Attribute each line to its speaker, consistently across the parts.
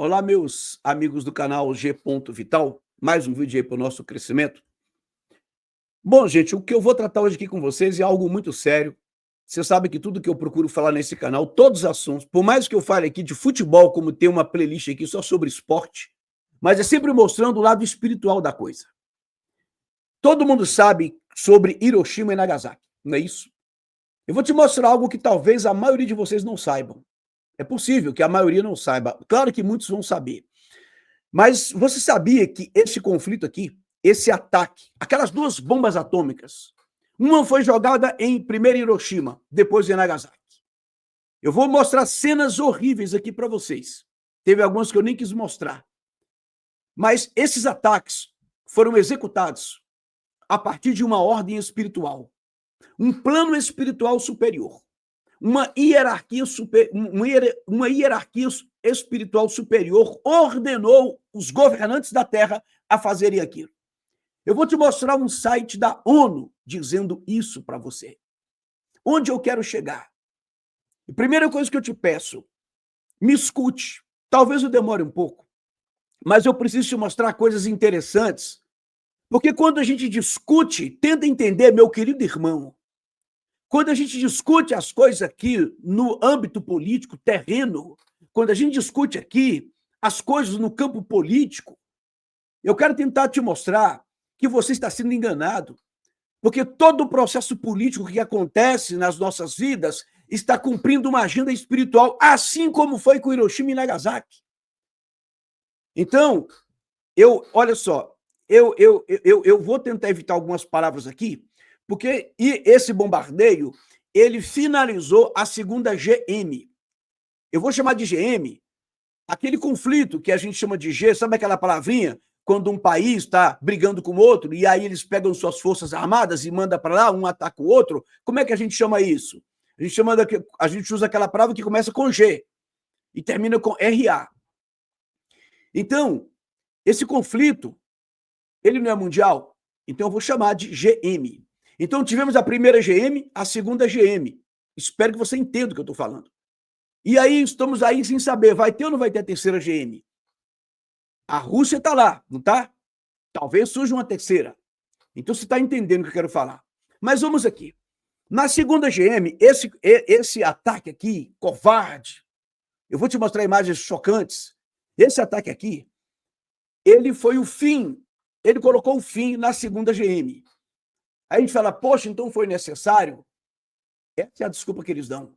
Speaker 1: Olá, meus amigos do canal G. Vital, mais um vídeo aí para o nosso crescimento. Bom, gente, o que eu vou tratar hoje aqui com vocês é algo muito sério. Você sabe que tudo que eu procuro falar nesse canal, todos os assuntos, por mais que eu fale aqui de futebol, como tem uma playlist aqui só sobre esporte, mas é sempre mostrando o lado espiritual da coisa. Todo mundo sabe sobre Hiroshima e Nagasaki, não é isso? Eu vou te mostrar algo que talvez a maioria de vocês não saibam. É possível que a maioria não saiba. Claro que muitos vão saber. Mas você sabia que esse conflito aqui, esse ataque, aquelas duas bombas atômicas, uma foi jogada primeiro em Hiroshima, depois em Nagasaki. Eu vou mostrar cenas horríveis aqui para vocês. Teve algumas que eu nem quis mostrar. Mas esses ataques foram executados a partir de uma ordem espiritual, um plano espiritual superior, uma hierarquia espiritual superior ordenou os governantes da Terra a fazerem aquilo. Eu vou te mostrar um site da ONU dizendo isso para você. Onde eu quero chegar? A primeira coisa que eu te peço, me escute. Talvez eu demore um pouco, mas eu preciso te mostrar coisas interessantes, porque quando a gente discute, tenta entender, meu querido irmão, quando a gente discute as coisas aqui no âmbito político, terreno, quando a gente discute aqui as coisas no campo político, eu quero tentar te mostrar que você está sendo enganado, porque todo o processo político que acontece nas nossas vidas está cumprindo uma agenda espiritual, assim como foi com Hiroshima e Nagasaki. Então, olha só, eu vou tentar evitar algumas palavras aqui, porque esse bombardeio, ele finalizou a segunda GM. Eu vou chamar de GM aquele conflito que a gente chama de G, sabe aquela palavrinha? Quando um país está brigando com o outro e aí eles pegam suas forças armadas e mandam para lá, um ataca o outro. Como é que a gente chama isso? A gente usa aquela palavra que começa com G e termina com RA. Então, esse conflito, ele não é mundial, então eu vou chamar de GM. Então, tivemos a primeira GM, a segunda GM. Espero que você entenda o que eu estou falando. E aí, estamos aí sem saber, vai ter ou não vai ter a terceira GM? A Rússia está lá, não está? Talvez surja uma terceira. Então, você está entendendo o que eu quero falar. Mas vamos aqui. Na segunda GM, esse ataque aqui, covarde, eu vou te mostrar imagens chocantes. Esse ataque aqui, ele foi o fim, ele colocou o fim na segunda GM. Aí a gente fala, poxa, então foi necessário? Essa é a desculpa que eles dão.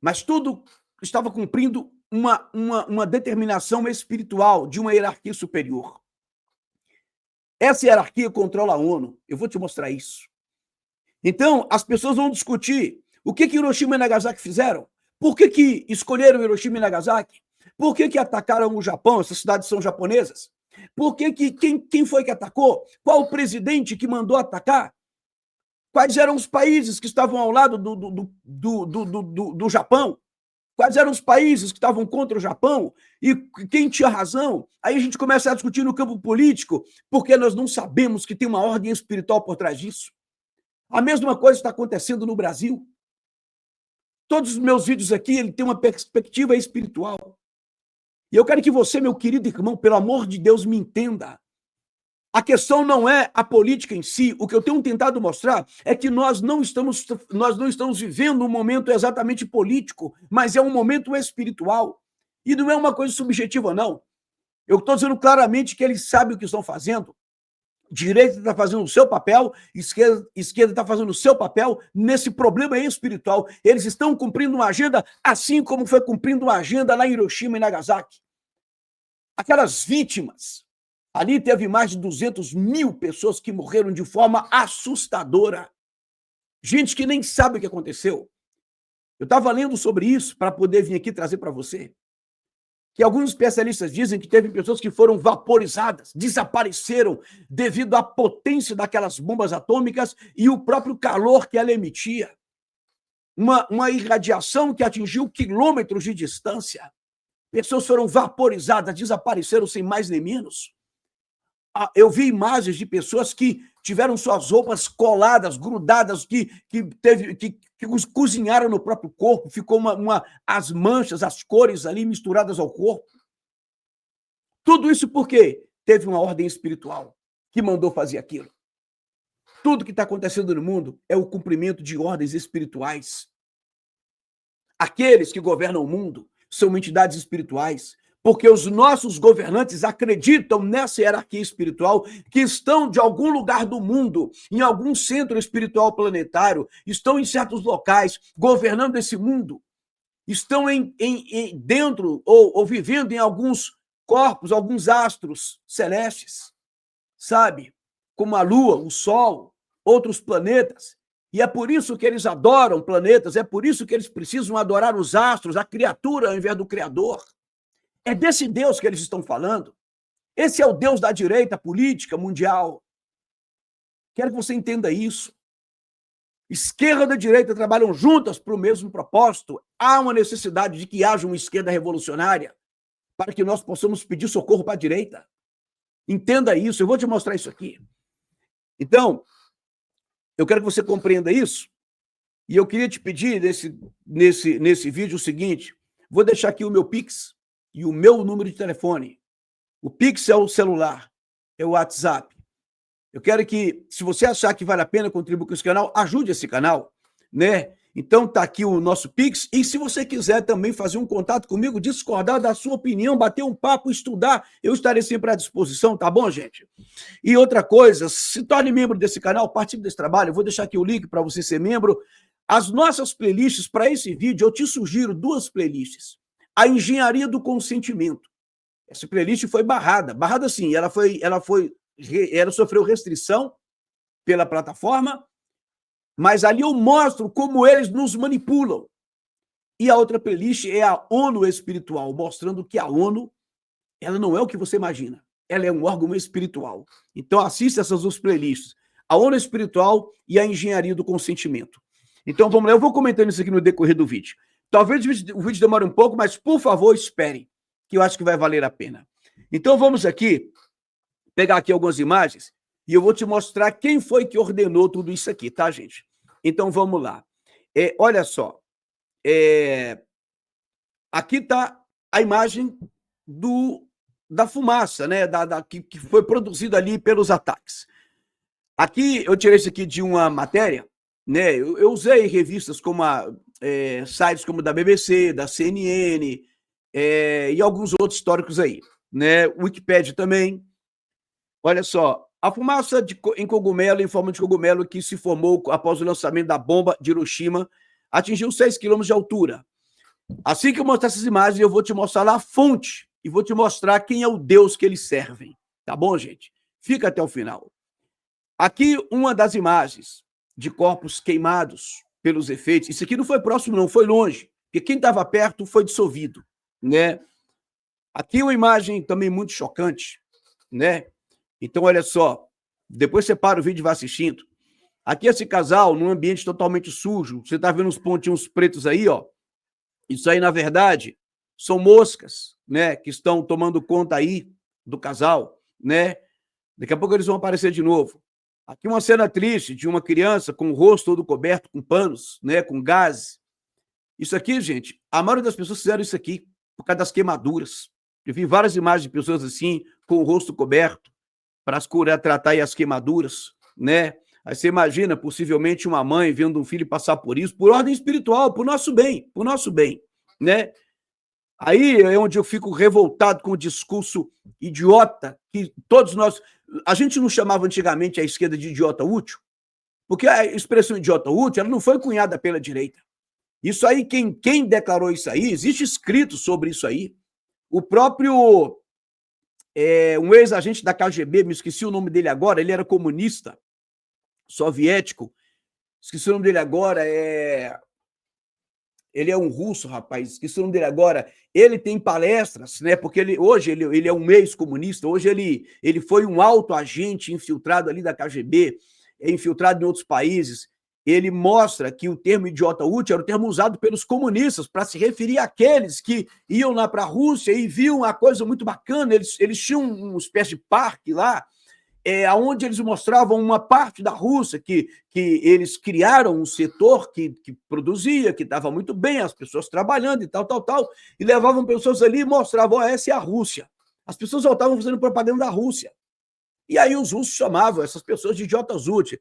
Speaker 1: Mas tudo estava cumprindo uma determinação espiritual de uma hierarquia superior. Essa hierarquia controla a ONU. Eu vou te mostrar isso. Então, as pessoas vão discutir o que Hiroshima e Nagasaki fizeram. Por que escolheram Hiroshima e Nagasaki? Por que atacaram o Japão? Essas cidades são japonesas. Por que quem foi que atacou? Qual o presidente que mandou atacar? Quais eram os países que estavam ao lado do Japão? Quais eram os países que estavam contra o Japão? E quem tinha razão? Aí a gente começa a discutir no campo político, porque nós não sabemos que tem uma ordem espiritual por trás disso. A mesma coisa está acontecendo no Brasil. Todos os meus vídeos aqui, ele tem uma perspectiva espiritual. E eu quero que você, meu querido irmão, pelo amor de Deus, me entenda. A questão não é a política em si. O que eu tenho tentado mostrar é que nós não estamos vivendo um momento exatamente político, mas é um momento espiritual. E não é uma coisa subjetiva, não. Eu estou dizendo claramente que eles sabem o que estão fazendo. Direita está fazendo o seu papel, esquerda está fazendo o seu papel nesse problema espiritual. Eles estão cumprindo uma agenda, assim como foi cumprindo uma agenda lá em Hiroshima e Nagasaki. Aquelas vítimas, ali teve mais de 200 mil pessoas que morreram de forma assustadora. Gente que nem sabe o que aconteceu. Eu estava lendo sobre isso para poder vir aqui trazer para você. Que alguns especialistas dizem que teve pessoas que foram vaporizadas, desapareceram devido à potência daquelas bombas atômicas e o próprio calor que ela emitia. Uma irradiação que atingiu quilômetros de distância. Pessoas foram vaporizadas, desapareceram sem mais nem menos. Eu vi imagens de pessoas que tiveram suas roupas coladas, grudadas, que cozinharam no próprio corpo, ficou as manchas, as cores ali misturadas ao corpo. Tudo isso porque teve uma ordem espiritual que mandou fazer aquilo. Tudo que está acontecendo no mundo é o cumprimento de ordens espirituais. Aqueles que governam o mundo são entidades espirituais, porque os nossos governantes acreditam nessa hierarquia espiritual, que estão de algum lugar do mundo, em algum centro espiritual planetário, estão em certos locais, governando esse mundo, estão dentro ou vivendo em alguns corpos, alguns astros celestes, sabe? Como a Lua, o Sol, outros planetas. E é por isso que eles adoram planetas, é por isso que eles precisam adorar os astros, a criatura ao invés do Criador. É desse Deus que eles estão falando. Esse é o Deus da direita política mundial. Quero que você entenda isso. Esquerda e direita trabalham juntas para o mesmo propósito. Há uma necessidade de que haja uma esquerda revolucionária para que nós possamos pedir socorro para a direita. Entenda isso, eu vou te mostrar isso aqui. Então, eu quero que você compreenda isso. E eu queria te pedir nesse vídeo o seguinte: vou deixar aqui o meu Pix e o meu número de telefone. O Pix é o celular, é o WhatsApp. Eu quero que, se você achar que vale a pena contribuir com esse canal, ajude esse canal, né? Então tá aqui o nosso Pix. E se você quiser também fazer um contato comigo, discordar da sua opinião, bater um papo, estudar, eu estarei sempre à disposição, tá bom, gente? E outra coisa, se torne membro desse canal, participe desse trabalho. Eu vou deixar aqui o link para você ser membro. As nossas playlists para esse vídeo, eu te sugiro 2 playlists. A Engenharia do Consentimento. Essa playlist foi barrada. Barrada assim, ela sofreu restrição pela plataforma, mas ali eu mostro como eles nos manipulam. E a outra playlist é a ONU Espiritual, mostrando que a ONU, ela não é o que você imagina. Ela é um órgão espiritual. Então assista essas 2 playlists. A ONU Espiritual e a Engenharia do Consentimento. Então vamos lá, eu vou comentando isso aqui no decorrer do vídeo. Talvez o vídeo demore um pouco, mas por favor espere, que eu acho que vai valer a pena. Então vamos aqui, pegar aqui algumas imagens, e eu vou te mostrar quem foi que ordenou tudo isso aqui, tá, gente? Então, vamos lá. Olha só. Aqui está a imagem da fumaça, né? Que foi produzida ali pelos ataques. Aqui, eu tirei isso aqui de uma matéria, né? Eu usei revistas como sites como da BBC, da CNN, e alguns outros históricos aí, né? Wikipedia também. Olha só, a fumaça em cogumelo, em forma de cogumelo, que se formou após o lançamento da bomba de Hiroshima, atingiu 6 quilômetros de altura. Assim que eu mostrar essas imagens, eu vou te mostrar lá a fonte e vou te mostrar quem é o Deus que eles servem. Tá bom, gente? Fica até o final. Aqui, uma das imagens de corpos queimados pelos efeitos. Isso aqui não foi próximo, não, foi longe, porque quem estava perto foi dissolvido, né? Aqui uma imagem também muito chocante, né? Então, olha só, depois você para o vídeo e vai assistindo. Aqui esse casal, num ambiente totalmente sujo, você está vendo uns pontinhos pretos aí, ó. Isso aí, na verdade, são moscas, né, que estão tomando conta aí do casal, né? Daqui a pouco eles vão aparecer de novo. Aqui uma cena triste de uma criança com o rosto todo coberto com panos, né, com gás. Isso aqui, gente, a maioria das pessoas fizeram isso aqui por causa das queimaduras. Eu vi várias imagens de pessoas assim, com o rosto coberto, para tratar aí as queimaduras, né? Aí você imagina, possivelmente, uma mãe vendo um filho passar por isso, por ordem espiritual, por nosso bem, né? Aí é onde eu fico revoltado com o discurso idiota que todos nós... A gente não chamava antigamente a esquerda de idiota útil, porque a expressão idiota útil ela não foi cunhada pela direita. Isso aí, quem declarou isso aí, existe escrito sobre isso aí. O próprio... um ex-agente da KGB, me esqueci o nome dele agora, ele era comunista, soviético, esqueci o nome dele agora, ele é um russo, rapaz, esqueci o nome dele agora, ele tem palestras, né, porque hoje ele é um ex-comunista, hoje ele foi um alto agente infiltrado ali da KGB, infiltrado em outros países. Ele mostra que o termo idiota útil era o termo usado pelos comunistas para se referir àqueles que iam lá para a Rússia e viam uma coisa muito bacana. Eles tinham uma espécie de parque lá, onde eles mostravam uma parte da Rússia que eles criaram um setor que produzia, que estava muito bem, as pessoas trabalhando e tal, e levavam pessoas ali e mostravam, essa é a Rússia. As pessoas voltavam fazendo propaganda da Rússia. E aí os russos chamavam essas pessoas de idiotas úteis.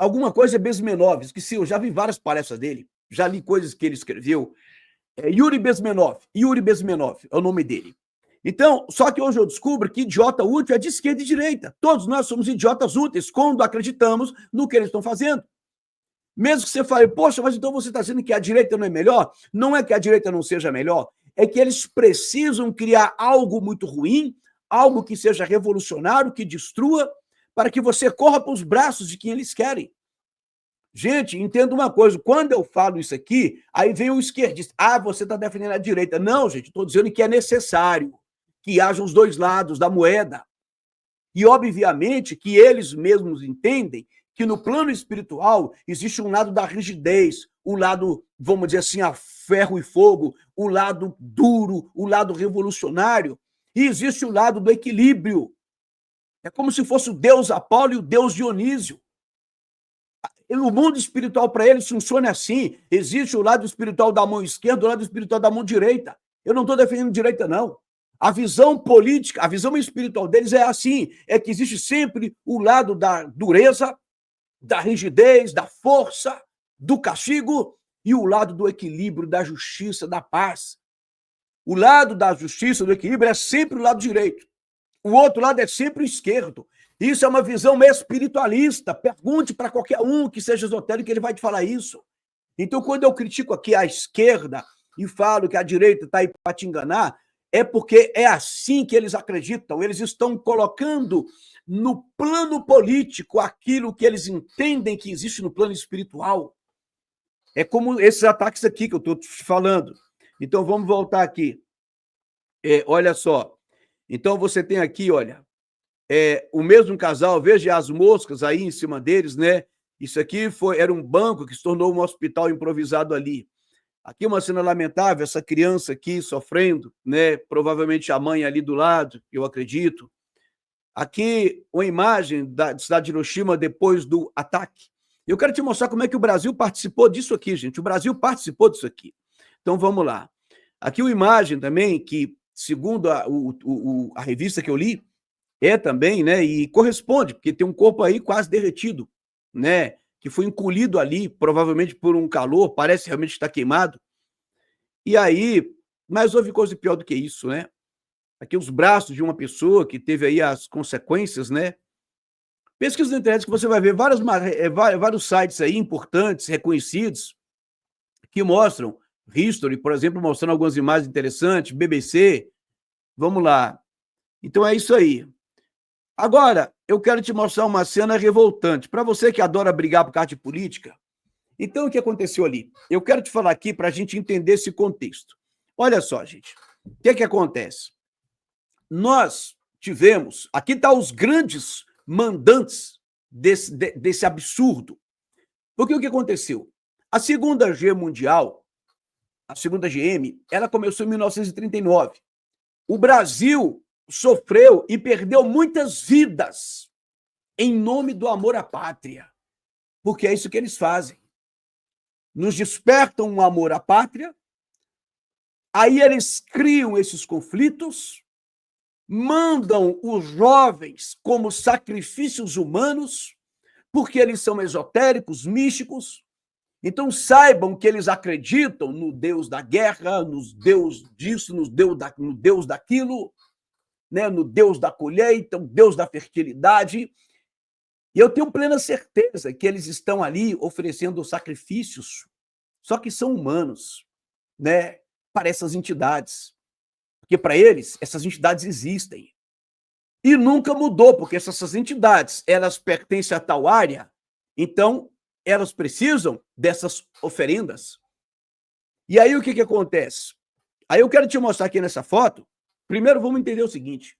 Speaker 1: Alguma coisa é Bezmenov, esqueci, eu já vi várias palestras dele, já li coisas que ele escreveu. Yuri Bezmenov é o nome dele. Então, só que hoje eu descubro que idiota útil é de esquerda e direita. Todos nós somos idiotas úteis quando acreditamos no que eles estão fazendo. Mesmo que você fale, poxa, mas então você está dizendo que a direita não é melhor? Não é que a direita não seja melhor, é que eles precisam criar algo muito ruim, algo que seja revolucionário, que destrua, para que você corra para os braços de quem eles querem. Gente, entenda uma coisa, quando eu falo isso aqui, aí vem o esquerdista, você está defendendo a direita. Não, gente, estou dizendo que é necessário que haja os dois lados da moeda. E, obviamente, que eles mesmos entendem que no plano espiritual existe um lado da rigidez, o lado, vamos dizer assim, a ferro e fogo, o lado duro, o lado revolucionário, e existe o lado do equilíbrio. É como se fosse o deus Apolo e o deus Dionísio. O mundo espiritual para eles funciona assim. Existe o lado espiritual da mão esquerda, o lado espiritual da mão direita. Eu não estou defendendo direita, não. A visão política, a visão espiritual deles é assim, é que existe sempre o lado da dureza, da rigidez, da força, do castigo e o lado do equilíbrio, da justiça, da paz. O lado da justiça, do equilíbrio é sempre o lado direito. O outro lado é sempre o esquerdo. Isso é uma visão espiritualista. Pergunte para qualquer um que seja esotérico, ele vai te falar isso. Então, quando eu critico aqui a esquerda e falo que a direita está aí para te enganar, é porque é assim que eles acreditam. Eles estão colocando no plano político aquilo que eles entendem que existe no plano espiritual. É como esses ataques aqui que eu estou te falando. Então, vamos voltar aqui. Olha só. Então, você tem aqui, olha, o mesmo casal, veja as moscas aí em cima deles, né? Isso aqui era um banco que se tornou um hospital improvisado ali. Aqui uma cena lamentável, essa criança aqui sofrendo, né? Provavelmente a mãe ali do lado, eu acredito. Aqui uma imagem da cidade de Hiroshima depois do ataque. Eu quero te mostrar como é que o Brasil participou disso aqui, gente. O Brasil participou disso aqui. Então vamos lá. Aqui uma imagem também que, segundo a revista que eu li, também, né? E corresponde, porque tem um corpo aí quase derretido, né? Que foi encolhido ali, provavelmente por um calor, parece realmente estar queimado. E aí, mas houve coisa pior do que isso, né? Aqui os braços de uma pessoa que teve aí as consequências, né? Pesquisa na internet que você vai ver vários sites aí importantes, reconhecidos, que mostram, History, por exemplo, mostrando algumas imagens interessantes, BBC, vamos lá. Então é isso aí. Agora, eu quero te mostrar uma cena revoltante. Para você que adora brigar por causa de política, então o que aconteceu ali? Eu quero te falar aqui para a gente entender esse contexto. Olha só, gente. O que acontece? Nós tivemos... Aqui estão os grandes mandantes desse absurdo. Porque o que aconteceu? A Segunda G Mundial, a Segunda GM, ela começou em 1939. O Brasil sofreu e perdeu muitas vidas em nome do amor à pátria, porque é isso que eles fazem. Nos despertam um amor à pátria, aí eles criam esses conflitos, mandam os jovens como sacrifícios humanos, porque eles são esotéricos, místicos. Então saibam que eles acreditam no Deus da guerra, no Deus disso, no Deus daquilo, né, no Deus da colheita, o Deus da fertilidade. E eu tenho plena certeza que eles estão ali oferecendo sacrifícios, só que são humanos, né, para essas entidades. Porque para eles, essas entidades existem. E nunca mudou, porque essas entidades, elas pertencem a tal área, então elas precisam dessas oferendas. E aí o que acontece? Aí eu quero te mostrar aqui nessa foto. Primeiro vamos entender o seguinte.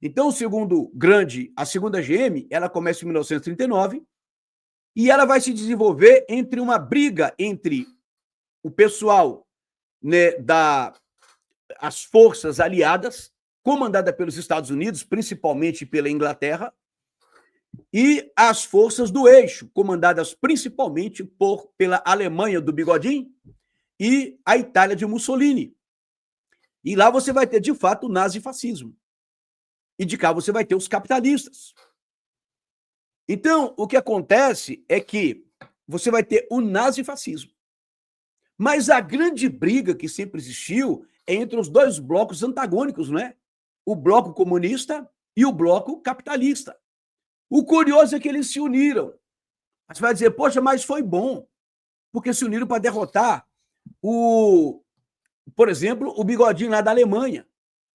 Speaker 1: Então, a segunda GM, ela começa em 1939 e ela vai se desenvolver entre uma briga entre o pessoal, né, as forças aliadas, comandada pelos Estados Unidos, principalmente pela Inglaterra, e as forças do eixo, comandadas principalmente pela Alemanha do Bigodinho e a Itália de Mussolini. E lá você vai ter, de fato, o nazifascismo. E de cá você vai ter os capitalistas. Então, o que acontece é que você vai ter o nazifascismo. Mas a grande briga que sempre existiu é entre os dois blocos antagônicos, não é? O bloco comunista e o bloco capitalista. O curioso é que eles se uniram. Você vai dizer, poxa, mas foi bom, porque se uniram para derrotar por exemplo, o bigodinho lá da Alemanha,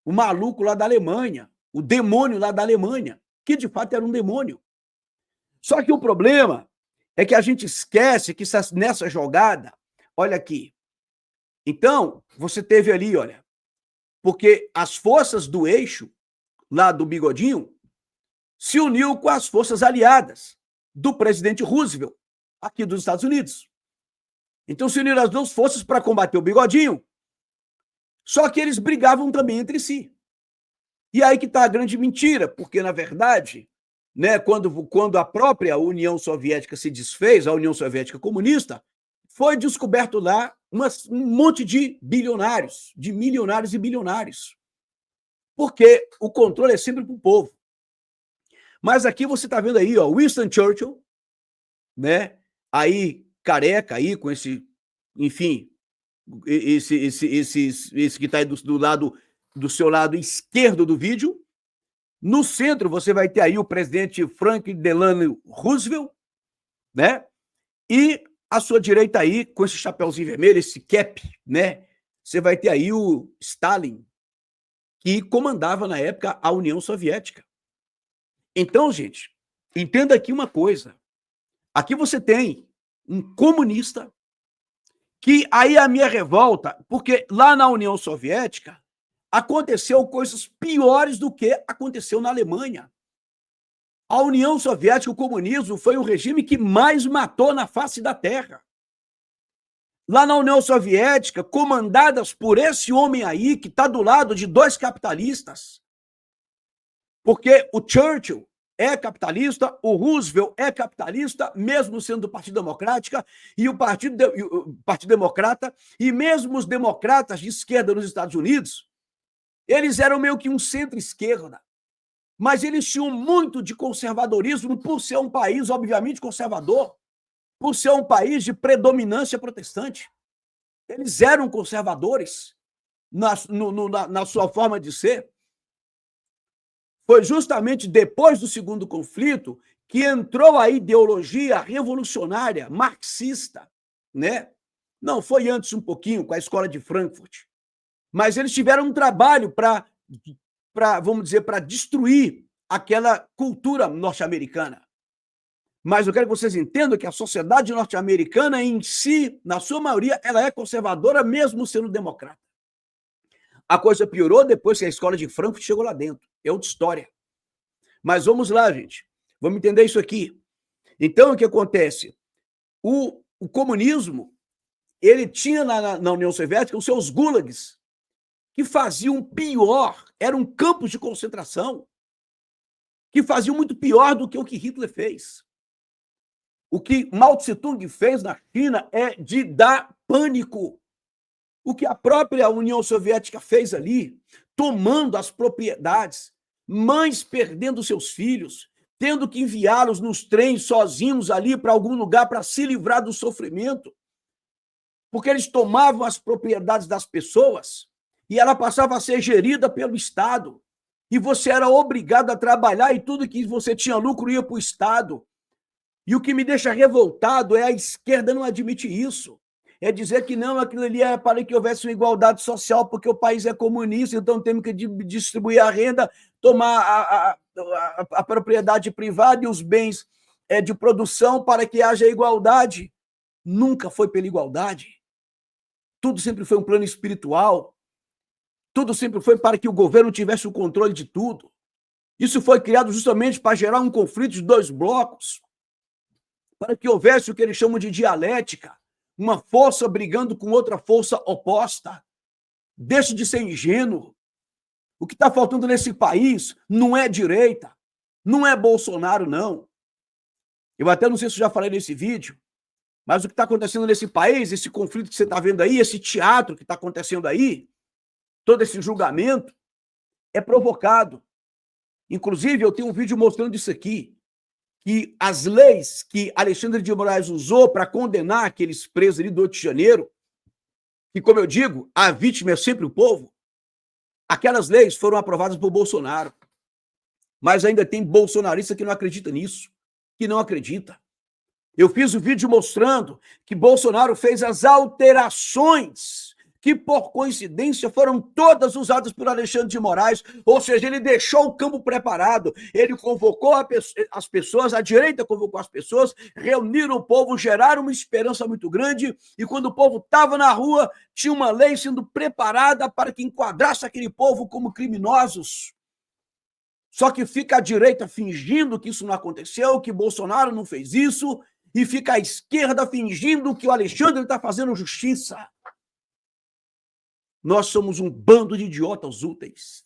Speaker 1: o maluco lá da Alemanha, o demônio lá da Alemanha, que de fato era um demônio. Só que o problema é que a gente esquece que nessa jogada, olha aqui, então, você teve ali, olha, porque as forças do eixo, lá do bigodinho, se uniu com as forças aliadas do presidente Roosevelt, aqui dos Estados Unidos. Então, se uniram as duas forças para combater o bigodinho, só que eles brigavam também entre si. E aí que está a grande mentira, porque, na verdade, né, quando a própria União Soviética se desfez, a União Soviética comunista, foi descoberto lá um monte de bilionários, de milionários e bilionários. Porque o controle é sempre para o povo. Mas aqui você está vendo aí, ó, Winston Churchill, né? Aí, careca, aí, com esse, enfim, esse que está aí do seu lado esquerdo do vídeo. No centro, você vai ter aí o presidente Franklin Delano Roosevelt, né? E à sua direita aí, com esse chapéuzinho vermelho, esse cap, né? Você vai ter aí o Stalin, que comandava na época a União Soviética. Então, gente, entenda aqui uma coisa. Aqui você tem um comunista que aí a minha revolta, porque lá na União Soviética aconteceu coisas piores do que aconteceu na Alemanha. A União Soviética, o comunismo, foi o regime que mais matou na face da Terra. Lá na União Soviética, comandadas por esse homem aí, que está do lado de dois capitalistas, porque o Churchill é capitalista, o Roosevelt é capitalista, mesmo sendo do Partido Democrático, e o Partido Democrata, e mesmo os democratas de esquerda nos Estados Unidos, eles eram meio que um centro-esquerda, mas eles tinham muito de conservadorismo por ser um país, obviamente, conservador, por ser um país de predominância protestante. Eles eram conservadores na sua forma de ser. Foi justamente depois do segundo conflito que entrou a ideologia revolucionária marxista, né? Não, foi antes um pouquinho, com a escola de Frankfurt. Mas eles tiveram um trabalho para, vamos dizer, para destruir aquela cultura norte-americana. Mas eu quero que vocês entendam que a sociedade norte-americana em si, na sua maioria, ela é conservadora, mesmo sendo democrata. A coisa piorou depois que a escola de Frankfurt chegou lá dentro. É outra história. Mas vamos lá, gente. Vamos entender isso aqui. Então, o que acontece? O comunismo, ele tinha na União Soviética os seus gulags, que faziam pior, eram campos de concentração, que faziam muito pior do que o que Hitler fez. O que Mao Tse-tung fez na China é de dar pânico. O que a própria União Soviética fez ali, tomando as propriedades, mães perdendo seus filhos, tendo que enviá-los nos trens sozinhos ali para algum lugar para se livrar do sofrimento, porque eles tomavam as propriedades das pessoas e ela passava a ser gerida pelo Estado. E você era obrigado a trabalhar e tudo que você tinha lucro ia para o Estado. E o que me deixa revoltado é a esquerda não admitir isso. É dizer que não, aquilo ali é para que houvesse uma igualdade social, porque o país é comunista, então temos que distribuir a renda, tomar a propriedade privada e os bens de produção para que haja igualdade. Nunca foi pela igualdade. Tudo sempre foi um plano espiritual. Tudo sempre foi para que o governo tivesse o controle de tudo. Isso foi criado justamente para gerar um conflito de dois blocos, para que houvesse o que eles chamam de dialética, uma força brigando com outra força oposta. Deixe de ser ingênuo. O que está faltando nesse país não é direita, não é Bolsonaro, não. Eu até não sei se eu já falei nesse vídeo, mas o que está acontecendo nesse país, esse conflito que você está vendo aí, esse teatro que está acontecendo aí, todo esse julgamento é provocado. Inclusive, eu tenho um vídeo mostrando isso aqui, que as leis que Alexandre de Moraes usou para condenar aqueles presos ali do 8 de janeiro, e como eu digo, a vítima é sempre o povo, aquelas leis foram aprovadas por Bolsonaro. Mas ainda tem bolsonarista que não acredita nisso, que não acredita. Eu fiz o vídeo mostrando que Bolsonaro fez as alterações que, por coincidência, foram todas usadas por Alexandre de Moraes, ou seja, ele deixou o campo preparado, ele convocou as pessoas, a direita convocou as pessoas, reuniram o povo, geraram uma esperança muito grande, e quando o povo estava na rua, tinha uma lei sendo preparada para que enquadrasse aquele povo como criminosos. Só que fica a direita fingindo que isso não aconteceu, que Bolsonaro não fez isso, e fica a esquerda fingindo que o Alexandre está fazendo justiça. Nós somos um bando de idiotas úteis.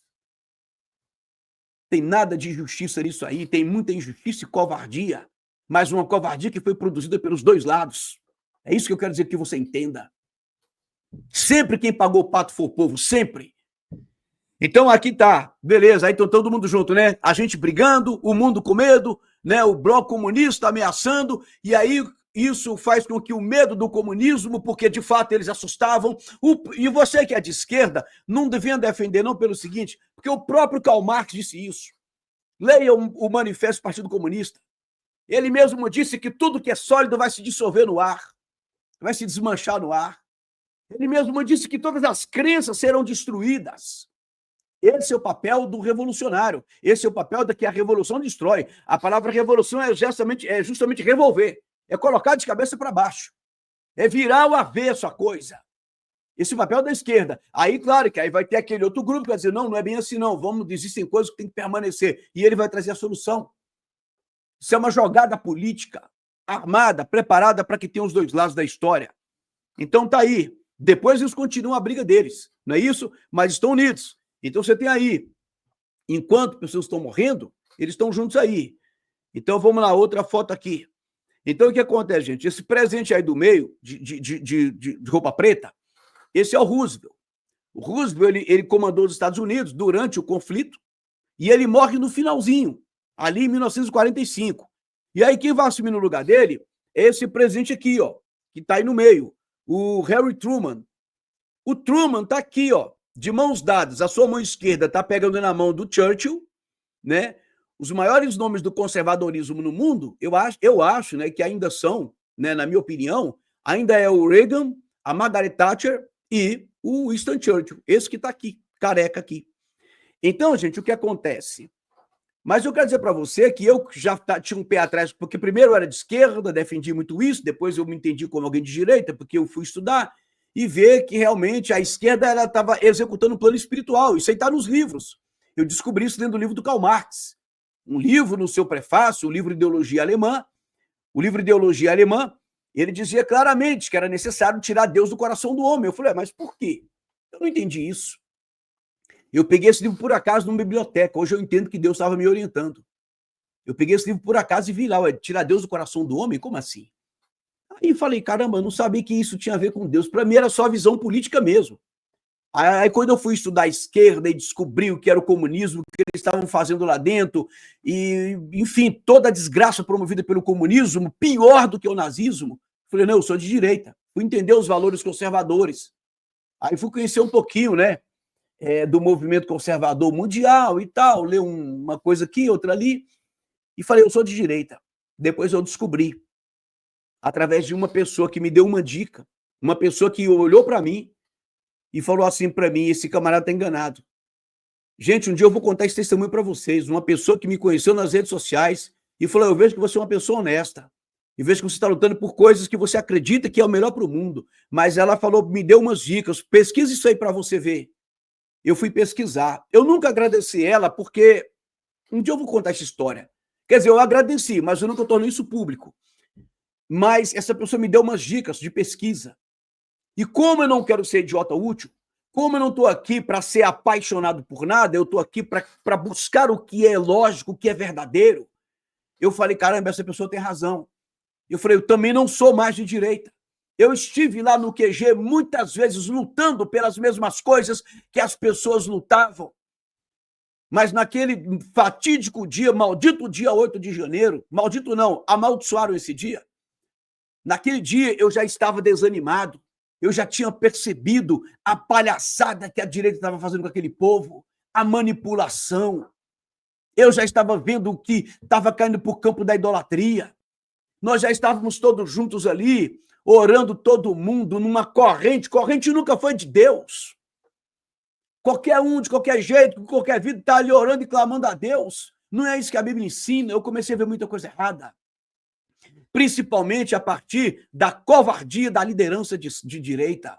Speaker 1: Tem nada de justiça nisso aí, tem muita injustiça e covardia, mas uma covardia que foi produzida pelos dois lados. É isso que eu quero dizer que você entenda. Sempre quem pagou o pato foi o povo, sempre. Então aqui tá, beleza, aí estão todo mundo junto, né? A gente brigando, o mundo com medo, né? O bloco comunista ameaçando, e aí isso faz com que o medo do comunismo, porque de fato eles assustavam, e você que é de esquerda, não devia defender não pelo seguinte, porque o próprio Karl Marx disse isso. Leia o Manifesto do Partido Comunista. Ele mesmo disse que tudo que é sólido vai se dissolver no ar, vai se desmanchar no ar. Ele mesmo disse que todas as crenças serão destruídas. Esse é o papel do revolucionário. Esse é o papel da que a revolução destrói. A palavra revolução é justamente revolver. É colocar de cabeça para baixo. É virar o avesso a coisa. Esse é o papel da esquerda. Aí, claro, que aí vai ter aquele outro grupo que vai dizer, não é bem assim, não. Existem coisas que têm que permanecer. E ele vai trazer a solução. Isso é uma jogada política, armada, preparada para que tenha os dois lados da história. Então tá aí. Depois eles continuam a briga deles. Não é isso? Mas estão unidos. Então você tem aí, enquanto pessoas estão morrendo, eles estão juntos aí. Então vamos lá, outra foto aqui. Então o que acontece, gente? Esse presente aí do meio, de roupa preta, esse é o Roosevelt. O Roosevelt, ele comandou os Estados Unidos durante o conflito e ele morre no finalzinho, ali em 1945. E aí quem vai assumir no lugar dele é esse presidente aqui, ó, que está aí no meio, o Harry Truman. O Truman está aqui, ó, de mãos dadas, a sua mão esquerda está pegando na mão do Churchill, né? Os maiores nomes do conservadorismo no mundo, eu acho, né, que ainda são, né, na minha opinião, ainda é o Reagan, a Margaret Thatcher e o Winston Churchill, esse que está aqui, careca aqui. Então, gente, o que acontece? Mas eu quero dizer para você que eu já tinha um pé atrás, porque primeiro eu era de esquerda, defendi muito isso, depois eu me entendi como alguém de direita, porque eu fui estudar, e ver que realmente a esquerda estava executando um plano espiritual. Isso aí está nos livros. Eu descobri isso dentro do livro do Karl Marx. Um livro no seu prefácio, o livro Ideologia Alemã. O livro Ideologia Alemã, ele dizia claramente que era necessário tirar Deus do coração do homem. Eu falei, mas por quê? Eu não entendi isso. Eu peguei esse livro por acaso numa biblioteca. Hoje eu entendo que Deus estava me orientando. Eu peguei esse livro por acaso e vi lá, tirar Deus do coração do homem? Como assim? Aí falei, caramba, eu não sabia que isso tinha a ver com Deus. Para mim era só visão política mesmo. Aí quando eu fui estudar a esquerda e descobri o que era o comunismo, o que eles estavam fazendo lá dentro, e, enfim, toda a desgraça promovida pelo comunismo, pior do que o nazismo, falei, não, eu sou de direita. Fui entender os valores conservadores. Aí fui conhecer um pouquinho, né, do movimento conservador mundial e tal, ler uma coisa aqui, outra ali, e falei, eu sou de direita. Depois eu descobri, através de uma pessoa que me deu uma dica, uma pessoa que olhou para mim e falou assim para mim, esse camarada está enganado. Gente, um dia eu vou contar esse testemunho para vocês, uma pessoa que me conheceu nas redes sociais e falou, eu vejo que você é uma pessoa honesta, e vejo que você está lutando por coisas que você acredita que é o melhor para o mundo, mas ela falou, me deu umas dicas, pesquisa isso aí para você ver. Eu fui pesquisar. Eu nunca agradeci ela, porque um dia eu vou contar essa história. Quer dizer, eu agradeci, mas eu nunca tornei isso público. Mas essa pessoa me deu umas dicas de pesquisa. E como eu não quero ser idiota útil, como eu não estou aqui para ser apaixonado por nada, eu estou aqui para buscar o que é lógico, o que é verdadeiro, eu falei, caramba, essa pessoa tem razão. Eu falei, eu também não sou mais de direita. Eu estive lá no QG muitas vezes lutando pelas mesmas coisas que as pessoas lutavam. Mas naquele fatídico dia, maldito dia 8 de janeiro, maldito não, amaldiçoaram esse dia. Naquele dia eu já estava desanimado, eu já tinha percebido a palhaçada que a direita estava fazendo com aquele povo, a manipulação. Eu já estava vendo que estava caindo para o campo da idolatria. Nós já estávamos todos juntos ali, orando todo mundo numa corrente. Corrente nunca foi de Deus. Qualquer um, de qualquer jeito, com qualquer vida, está ali orando e clamando a Deus. Não é isso que a Bíblia ensina. Eu comecei a ver muita coisa errada. Principalmente a partir da covardia da liderança de direita.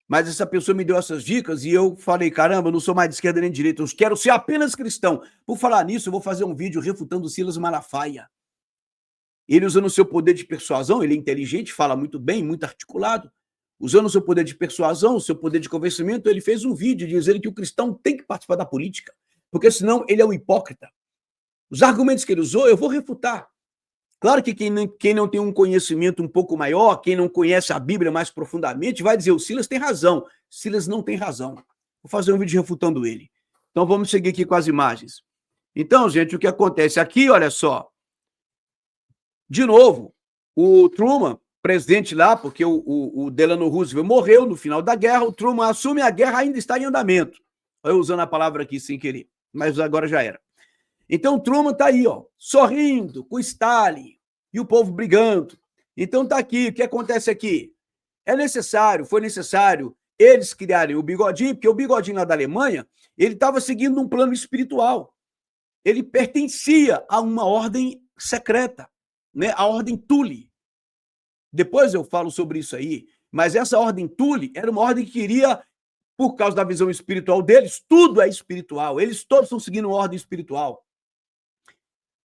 Speaker 1: Mas essa pessoa me deu essas dicas e eu falei, caramba, eu não sou mais de esquerda nem de direita, eu quero ser apenas cristão. Por falar nisso, eu vou fazer um vídeo refutando Silas Malafaia. Ele usando o seu poder de persuasão, ele é inteligente, fala muito bem, muito articulado. Usando o seu poder de persuasão, o seu poder de convencimento, ele fez um vídeo dizendo que o cristão tem que participar da política, porque senão ele é um hipócrita. Os argumentos que ele usou, eu vou refutar. Claro que quem não tem um conhecimento um pouco maior, quem não conhece a Bíblia mais profundamente, vai dizer, o Silas tem razão. Silas não tem razão. Vou fazer um vídeo refutando ele. Então vamos seguir aqui com as imagens. Então, gente, o que acontece aqui, olha só. De novo, o Truman, presidente lá, porque o Delano Roosevelt morreu no final da guerra, o Truman assume, a guerra ainda está em andamento. Eu usando a palavra aqui sem querer, mas agora já era. Então o Truman está aí, ó, sorrindo com Stalin e o povo brigando. Então está aqui, o que acontece aqui? Foi necessário eles criarem o Bigodinho, porque o Bigodinho lá da Alemanha, ele estava seguindo um plano espiritual. Ele pertencia a uma ordem secreta, né? A ordem Thule. Depois eu falo sobre isso aí, mas essa ordem Thule era uma ordem que queria, por causa da visão espiritual deles, tudo é espiritual, eles todos estão seguindo uma ordem espiritual.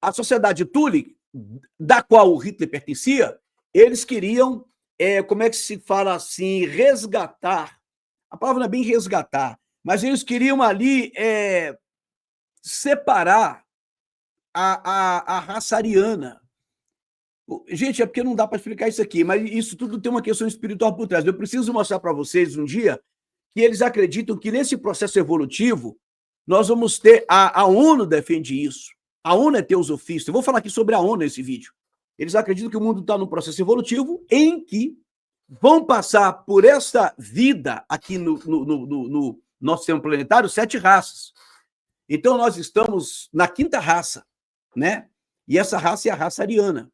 Speaker 1: A sociedade Thule, da qual o Hitler pertencia, eles queriam, como é que se fala assim, resgatar. A palavra não é bem resgatar, mas eles queriam ali separar a raça ariana. Gente, é porque não dá para explicar isso aqui, mas isso tudo tem uma questão espiritual por trás. Eu preciso mostrar para vocês um dia que eles acreditam que nesse processo evolutivo nós vamos ter, a ONU defende isso. A ONU é teosofista. Eu vou falar aqui sobre a ONU nesse vídeo. Eles acreditam que o mundo está num processo evolutivo em que vão passar por essa vida aqui no nosso sistema planetário 7 raças. Então, nós estamos na 5ª raça, né? E essa raça é a raça ariana.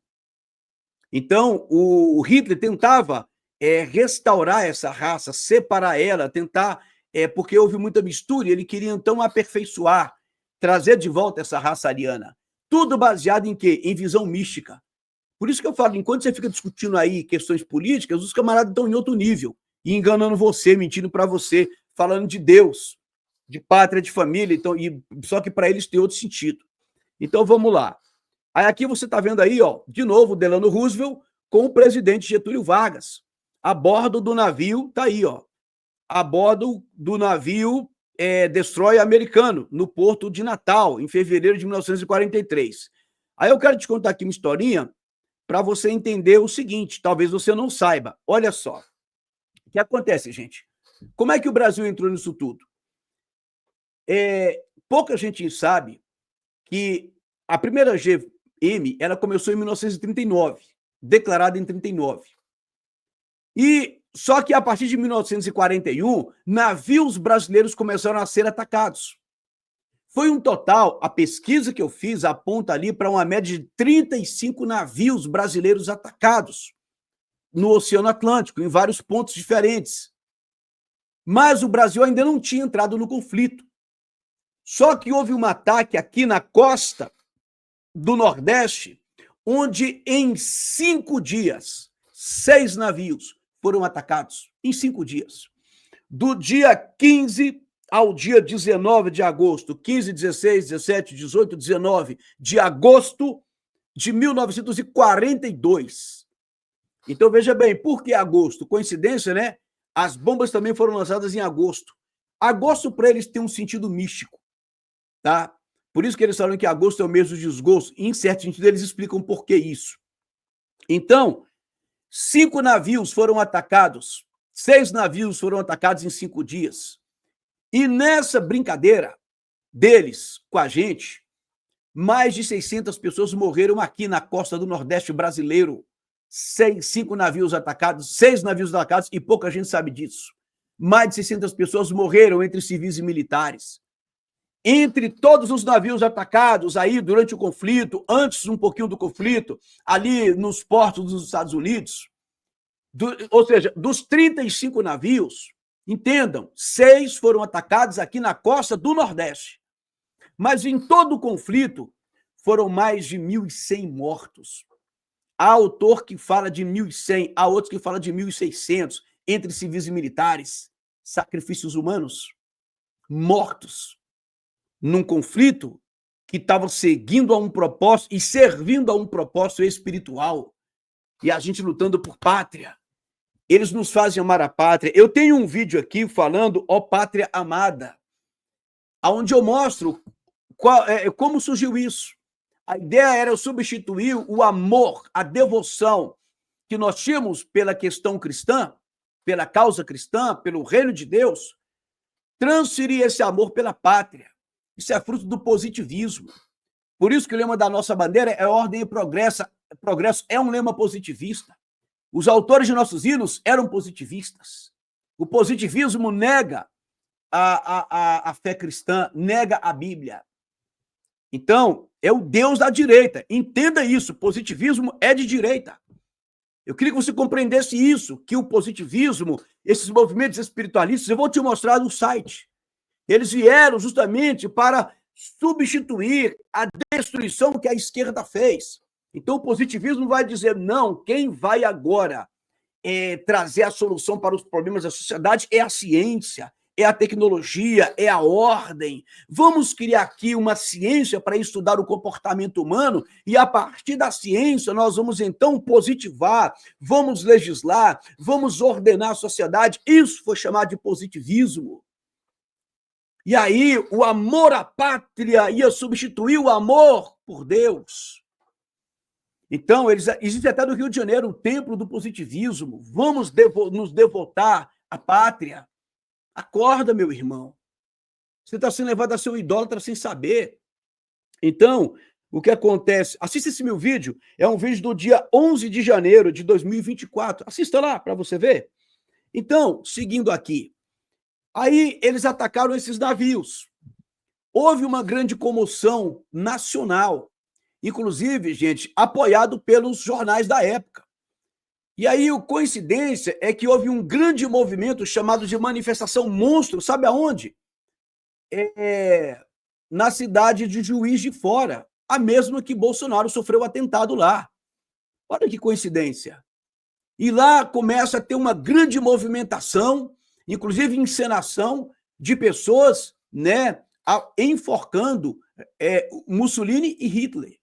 Speaker 1: Então, o Hitler tentava restaurar essa raça, separar ela, tentar, porque houve muita mistura, e ele queria, então, aperfeiçoar, trazer de volta essa raça ariana. Tudo baseado em quê? Em visão mística. Por isso que eu falo, enquanto você fica discutindo aí questões políticas, os camaradas estão em outro nível, e enganando você, mentindo para você, falando de Deus, de pátria, de família, então, só que para eles tem outro sentido. Então, vamos lá. Aí aqui você está vendo aí, ó, de novo, o Delano Roosevelt com o presidente Getúlio Vargas, a bordo do navio, tá aí, ó, a bordo do navio Destroyer americano, no porto de Natal, em fevereiro de 1943. Aí eu quero te contar aqui uma historinha para você entender o seguinte, talvez você não saiba. Olha só, o que acontece, gente? Como é que o Brasil entrou nisso tudo? Pouca gente sabe que a primeira GM, ela começou em 1939, declarada em 39. E só que a partir de 1941, navios brasileiros começaram a ser atacados. Foi um total, a pesquisa que eu fiz aponta ali para uma média de 35 navios brasileiros atacados no Oceano Atlântico, em vários pontos diferentes. Mas o Brasil ainda não tinha entrado no conflito. Só que houve um ataque aqui na costa do Nordeste, onde em 5 dias, 6 navios foram atacados, em 5 dias. Do dia 15 ao dia 19 de agosto, 15, 16, 17, 18, 19 de agosto de 1942. Então, veja bem, por que agosto? Coincidência, né? As bombas também foram lançadas em agosto. Agosto, para eles, tem um sentido místico, tá? Por isso que eles falam que agosto é o mês do desgosto. Em certo sentido, eles explicam por que isso. Então, 5 navios foram atacados, 6 navios foram atacados em 5 dias. E nessa brincadeira deles com a gente, mais de 600 pessoas morreram aqui na costa do Nordeste brasileiro. 5 navios atacados, 6 navios atacados, e pouca gente sabe disso. Mais de 600 pessoas morreram entre civis e militares. Entre todos os navios atacados aí durante o conflito, antes um pouquinho do conflito, ali nos portos dos Estados Unidos, ou seja, dos 35 navios, entendam, 6 foram atacados aqui na costa do Nordeste. Mas em todo o conflito foram mais de 1.100 mortos. Há autor que fala de 1.100, há outros que falam de 1.600, entre civis e militares, sacrifícios humanos, mortos, num conflito que estava seguindo a um propósito e servindo a um propósito espiritual, e a gente lutando por pátria. Eles nos fazem amar a pátria. Eu tenho um vídeo aqui falando, ó pátria amada, onde eu mostro como surgiu isso. A ideia era substituir o amor, a devoção que nós tínhamos pela questão cristã, pela causa cristã, pelo reino de Deus, transferir esse amor pela pátria. Isso é fruto do positivismo. Por isso que o lema da nossa bandeira é ordem e progresso. Progresso é um lema positivista. Os autores de nossos hinos eram positivistas. O positivismo nega a fé cristã, nega a Bíblia. Então, é o Deus da direita. Entenda isso, positivismo é de direita. Eu queria que você compreendesse isso, que o positivismo, esses movimentos espiritualistas, eu vou te mostrar no site. Eles vieram justamente para substituir a destruição que a esquerda fez. Então, o positivismo vai dizer, não, quem vai agora trazer a solução para os problemas da sociedade é a ciência, é a tecnologia, é a ordem. Vamos criar aqui uma ciência para estudar o comportamento humano e, a partir da ciência, nós vamos, então, positivar, vamos legislar, vamos ordenar a sociedade. Isso foi chamado de positivismo. E aí, o amor à pátria ia substituir o amor por Deus. Então, existe até no Rio de Janeiro o templo do positivismo. Vamos nos devotar à pátria. Acorda, meu irmão. Você está sendo levado a ser um idólatra sem saber. Então, o que acontece? Assista esse meu vídeo. É um vídeo do dia 11 de janeiro de 2024. Assista lá para você ver. Então, seguindo aqui. Aí eles atacaram esses navios. Houve uma grande comoção nacional. Inclusive, gente, apoiado pelos jornais da época. E aí, a coincidência é que houve um grande movimento chamado de Manifestação Monstro, sabe aonde? Na cidade de Juiz de Fora, a mesma que Bolsonaro sofreu atentado lá. Olha que coincidência. E lá começa a ter uma grande movimentação, inclusive encenação de pessoas, né, enforcando Mussolini e Hitler.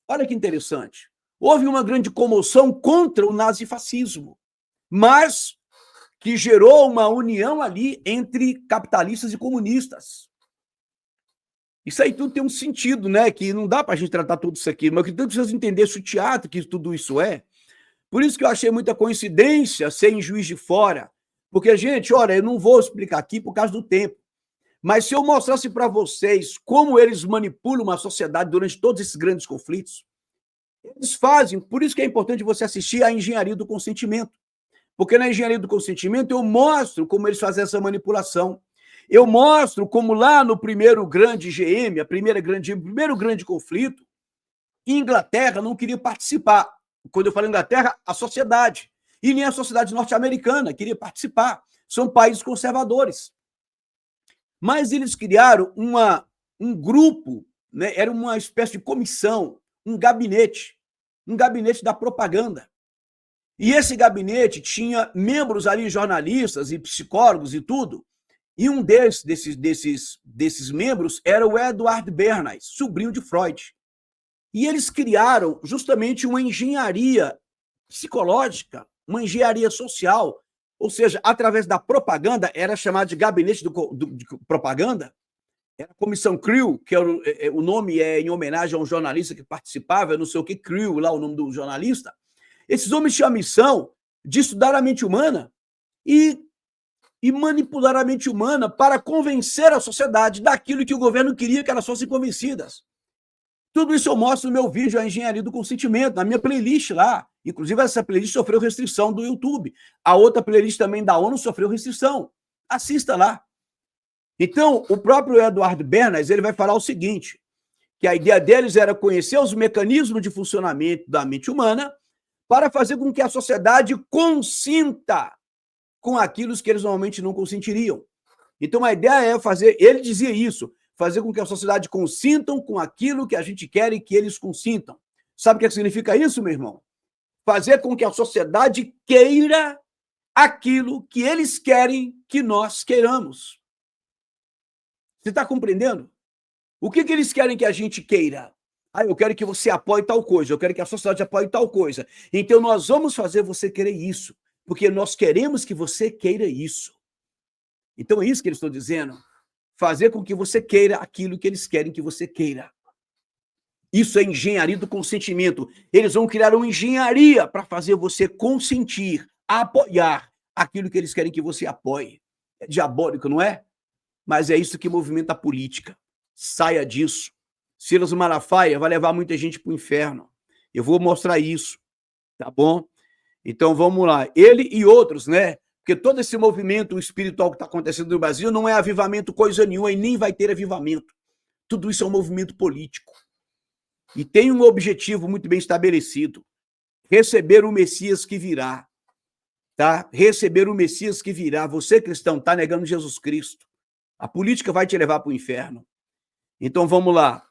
Speaker 1: Olha que interessante. Houve uma grande comoção contra o nazifascismo, mas que gerou uma união ali entre capitalistas e comunistas. Isso aí tudo tem um sentido, né? Que não dá para a gente tratar tudo isso aqui, mas que tudo precisa entender o teatro que tudo isso é. Por isso que eu achei muita coincidência ser em Juiz de Fora, porque, gente, olha, eu não vou explicar aqui por causa do tempo, mas se eu mostrasse para vocês como eles manipulam a sociedade durante todos esses grandes conflitos, eles fazem, por isso que é importante você assistir à engenharia do consentimento. Porque na engenharia do consentimento eu mostro como eles fazem essa manipulação. Eu mostro como lá no primeiro grande GM, primeiro grande conflito, Inglaterra não queria participar. Quando eu falo Inglaterra, a sociedade. E nem a sociedade norte-americana queria participar. São países conservadores. Mas eles criaram um grupo, né? Era uma espécie de comissão, um gabinete da propaganda. E esse gabinete tinha membros ali, jornalistas e psicólogos e tudo, e um desses membros era o Edward Bernays, sobrinho de Freud. E eles criaram justamente uma engenharia psicológica, uma engenharia social, ou seja, através da propaganda, era chamado de gabinete de propaganda, era a Comissão Creel, que o nome é em homenagem a um jornalista que participava, eu não sei o que, Creel, lá o nome do jornalista. Esses homens tinham a missão de estudar a mente humana e manipular a mente humana para convencer a sociedade daquilo que o governo queria que elas fossem convencidas. Tudo isso eu mostro no meu vídeo, A Engenharia do Consentimento, na minha playlist lá. Inclusive, essa playlist sofreu restrição do YouTube. A outra playlist também da ONU sofreu restrição. Assista lá. Então, o próprio Eduardo Bernays, ele vai falar o seguinte, que a ideia deles era conhecer os mecanismos de funcionamento da mente humana para fazer com que a sociedade consinta com aquilo que eles normalmente não consentiriam. Então, a ideia é fazer, ele dizia isso, fazer com que a sociedade consintam com aquilo que a gente quer e que eles consintam. Sabe o que significa isso, meu irmão? Fazer com que a sociedade queira aquilo que eles querem que nós queiramos. Você está compreendendo? O que eles querem que a gente queira? Eu quero que você apoie tal coisa, eu quero que a sociedade apoie tal coisa. Então, nós vamos fazer você querer isso, porque nós queremos que você queira isso. Então, é isso que eles estão dizendo. Fazer com que você queira aquilo que eles querem que você queira. Isso é engenharia do consentimento. Eles vão criar uma engenharia para fazer você consentir, apoiar aquilo que eles querem que você apoie. É diabólico, não é? Mas é isso que movimenta a política. Saia disso. Silas Malafaia vai levar muita gente para o inferno. Eu vou mostrar isso, tá bom? Então, vamos lá. Ele e outros, né? Porque todo esse movimento espiritual que está acontecendo no Brasil não é avivamento coisa nenhuma e nem vai ter avivamento. Tudo isso é um movimento político. E tem um objetivo muito bem estabelecido. Receber o Messias que virá. Tá? Receber o Messias que virá. Você, cristão, está negando Jesus Cristo. A política vai te levar para o inferno. Então, vamos lá.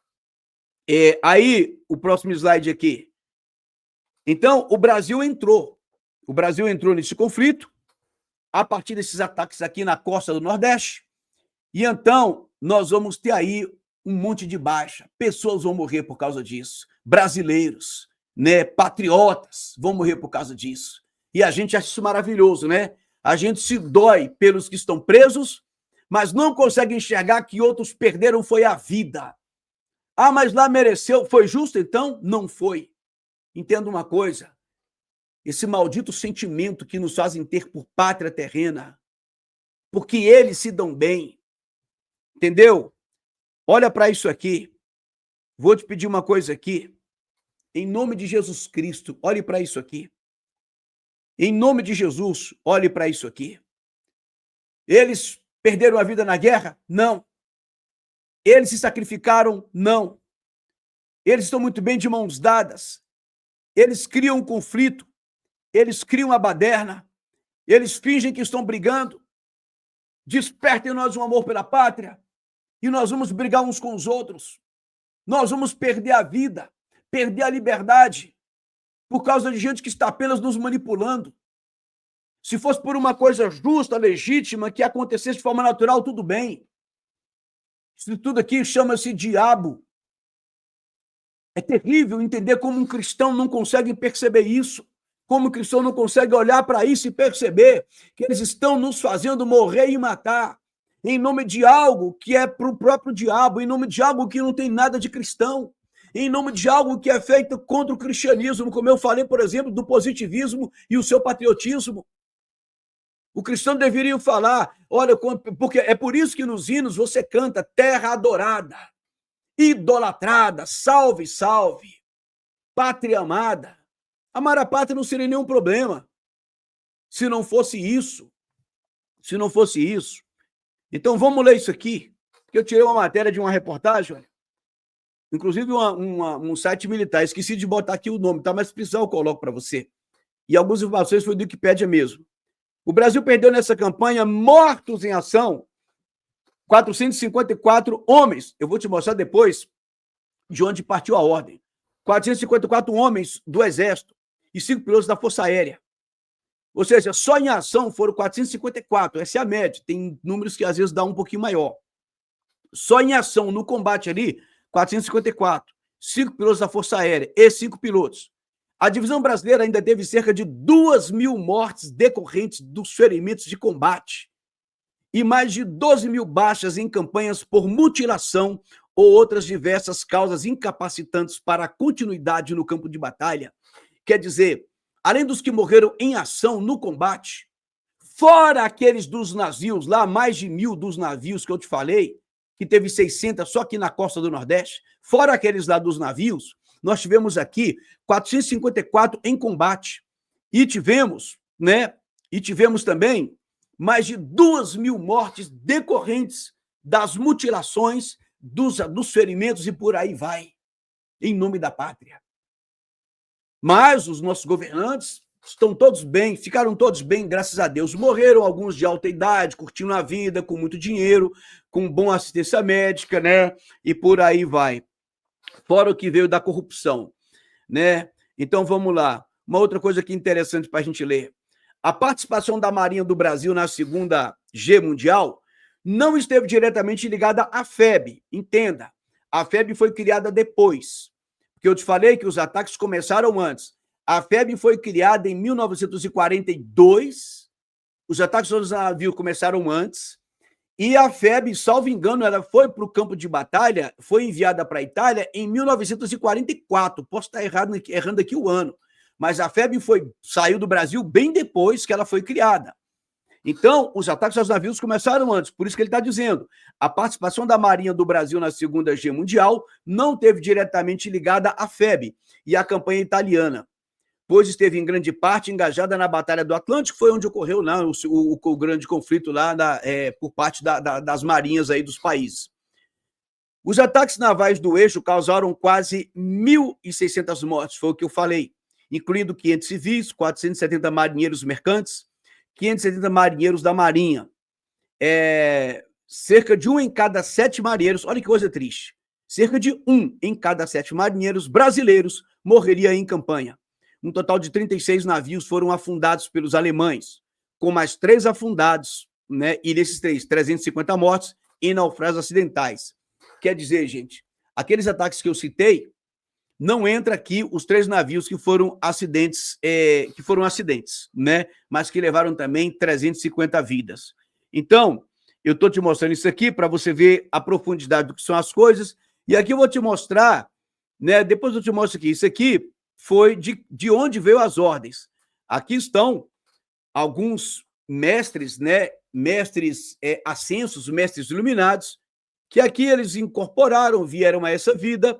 Speaker 1: Aí, o próximo slide aqui. Então, o Brasil entrou. O Brasil entrou nesse conflito a partir desses ataques aqui na costa do Nordeste. E então, nós vamos ter aí um monte de baixa. Pessoas vão morrer por causa disso. Brasileiros, né, patriotas vão morrer por causa disso. E a gente acha isso maravilhoso, né? A gente se dói pelos que estão presos, mas não consegue enxergar que outros perderam foi a vida. Mas lá mereceu, foi justo então? Não foi. Entenda uma coisa, esse maldito sentimento que nos fazem ter por pátria terrena, porque eles se dão bem, entendeu? Olha para isso aqui, vou te pedir uma coisa aqui, em nome de Jesus Cristo, olhe para isso aqui. Em nome de Jesus, olhe para isso aqui. Eles perderam a vida na guerra? Não. Eles se sacrificaram? Não. Eles estão muito bem de mãos dadas. Eles criam um conflito. Eles criam uma baderna. Eles fingem que estão brigando. Despertem em nós um amor pela pátria. E nós vamos brigar uns com os outros. Nós vamos perder a vida, perder a liberdade, por causa de gente que está apenas nos manipulando. Se fosse por uma coisa justa, legítima, que acontecesse de forma natural, tudo bem. Isso tudo aqui chama-se diabo. É terrível entender como um cristão não consegue perceber isso, como um cristão não consegue olhar para isso e perceber que eles estão nos fazendo morrer e matar, em nome de algo que é para o próprio diabo, em nome de algo que não tem nada de cristão, em nome de algo que é feito contra o cristianismo, como eu falei, por exemplo, do positivismo e o seu patriotismo. O cristão deveria falar, olha, porque é por isso que nos hinos você canta terra adorada, idolatrada, salve, salve, pátria amada. Amar a pátria não seria nenhum problema, se não fosse isso. Se não fosse isso. Então vamos ler isso aqui, que eu tirei uma matéria de uma reportagem, olha, inclusive um site militar, esqueci de botar aqui o nome, tá? Mas se precisar eu coloco para você. E algumas informações foi do Wikipédia mesmo. O Brasil perdeu nessa campanha, mortos em ação, 454 homens. Eu vou te mostrar depois de onde partiu a ordem. 454 homens do Exército e 5 pilotos da Força Aérea. Ou seja, só em ação foram 454. Essa é a média. Tem números que às vezes dá um pouquinho maior. Só em ação, no combate ali, 454. 5 pilotos da Força Aérea e 5 pilotos. A divisão brasileira ainda teve cerca de 2.000 mortes decorrentes dos ferimentos de combate e mais de 12.000 baixas em campanhas por mutilação ou outras diversas causas incapacitantes para a continuidade no campo de batalha. Quer dizer, além dos que morreram em ação no combate, fora aqueles dos navios, lá mais de 1.000 dos navios que eu te falei, que teve 600 só aqui na costa do Nordeste, fora aqueles lá dos navios, nós tivemos aqui 454 em combate. E tivemos, né? E tivemos também mais de 2.000 mortes decorrentes das mutilações, dos ferimentos e por aí vai, em nome da pátria. Mas os nossos governantes estão todos bem, ficaram todos bem, graças a Deus. Morreram alguns de alta idade, curtindo a vida, com muito dinheiro, com boa assistência médica, né? E por aí vai. Fora o que veio da corrupção, né? Então vamos lá. Uma outra coisa aqui interessante para a gente ler. A participação da Marinha do Brasil na Segunda G Mundial não esteve diretamente ligada à FEB. Entenda, a FEB foi criada depois, porque eu te falei que os ataques começaram antes. A FEB foi criada em 1942, os ataques aos navios começaram antes, e a FEB, salvo engano, ela foi para o campo de batalha, foi enviada para a Itália em 1944. Posso estar errando aqui o ano, mas a FEB saiu do Brasil bem depois que ela foi criada. Então, os ataques aos navios começaram antes, por isso que ele está dizendo, a participação da Marinha do Brasil na Segunda G Mundial não esteve diretamente ligada à FEB e à campanha italiana, pois esteve em grande parte engajada na Batalha do Atlântico, foi onde ocorreu lá o grande conflito lá por parte das marinhas aí dos países. Os ataques navais do eixo causaram quase 1.600 mortes, foi o que eu falei, incluindo 500 civis, 470 marinheiros mercantes, 570 marinheiros da Marinha. Cerca de 1 em cada 7 marinheiros, olha que coisa triste, cerca de 1 em cada 7 marinheiros brasileiros morreria em campanha. Um total de 36 navios foram afundados pelos alemães, com mais 3 afundados, né? E desses 350 mortos em naufrágios acidentais. Quer dizer, gente, aqueles ataques que eu citei, não entra aqui os 3 navios que foram acidentes, né? Mas que levaram também 350 vidas. Então, eu estou te mostrando isso aqui para você ver a profundidade do que são as coisas. E aqui eu vou te mostrar, né? Depois eu te mostro aqui. Isso aqui foi de onde veio as ordens. Aqui estão alguns mestres, né? Mestres ascensos, mestres iluminados, que aqui eles incorporaram, vieram a essa vida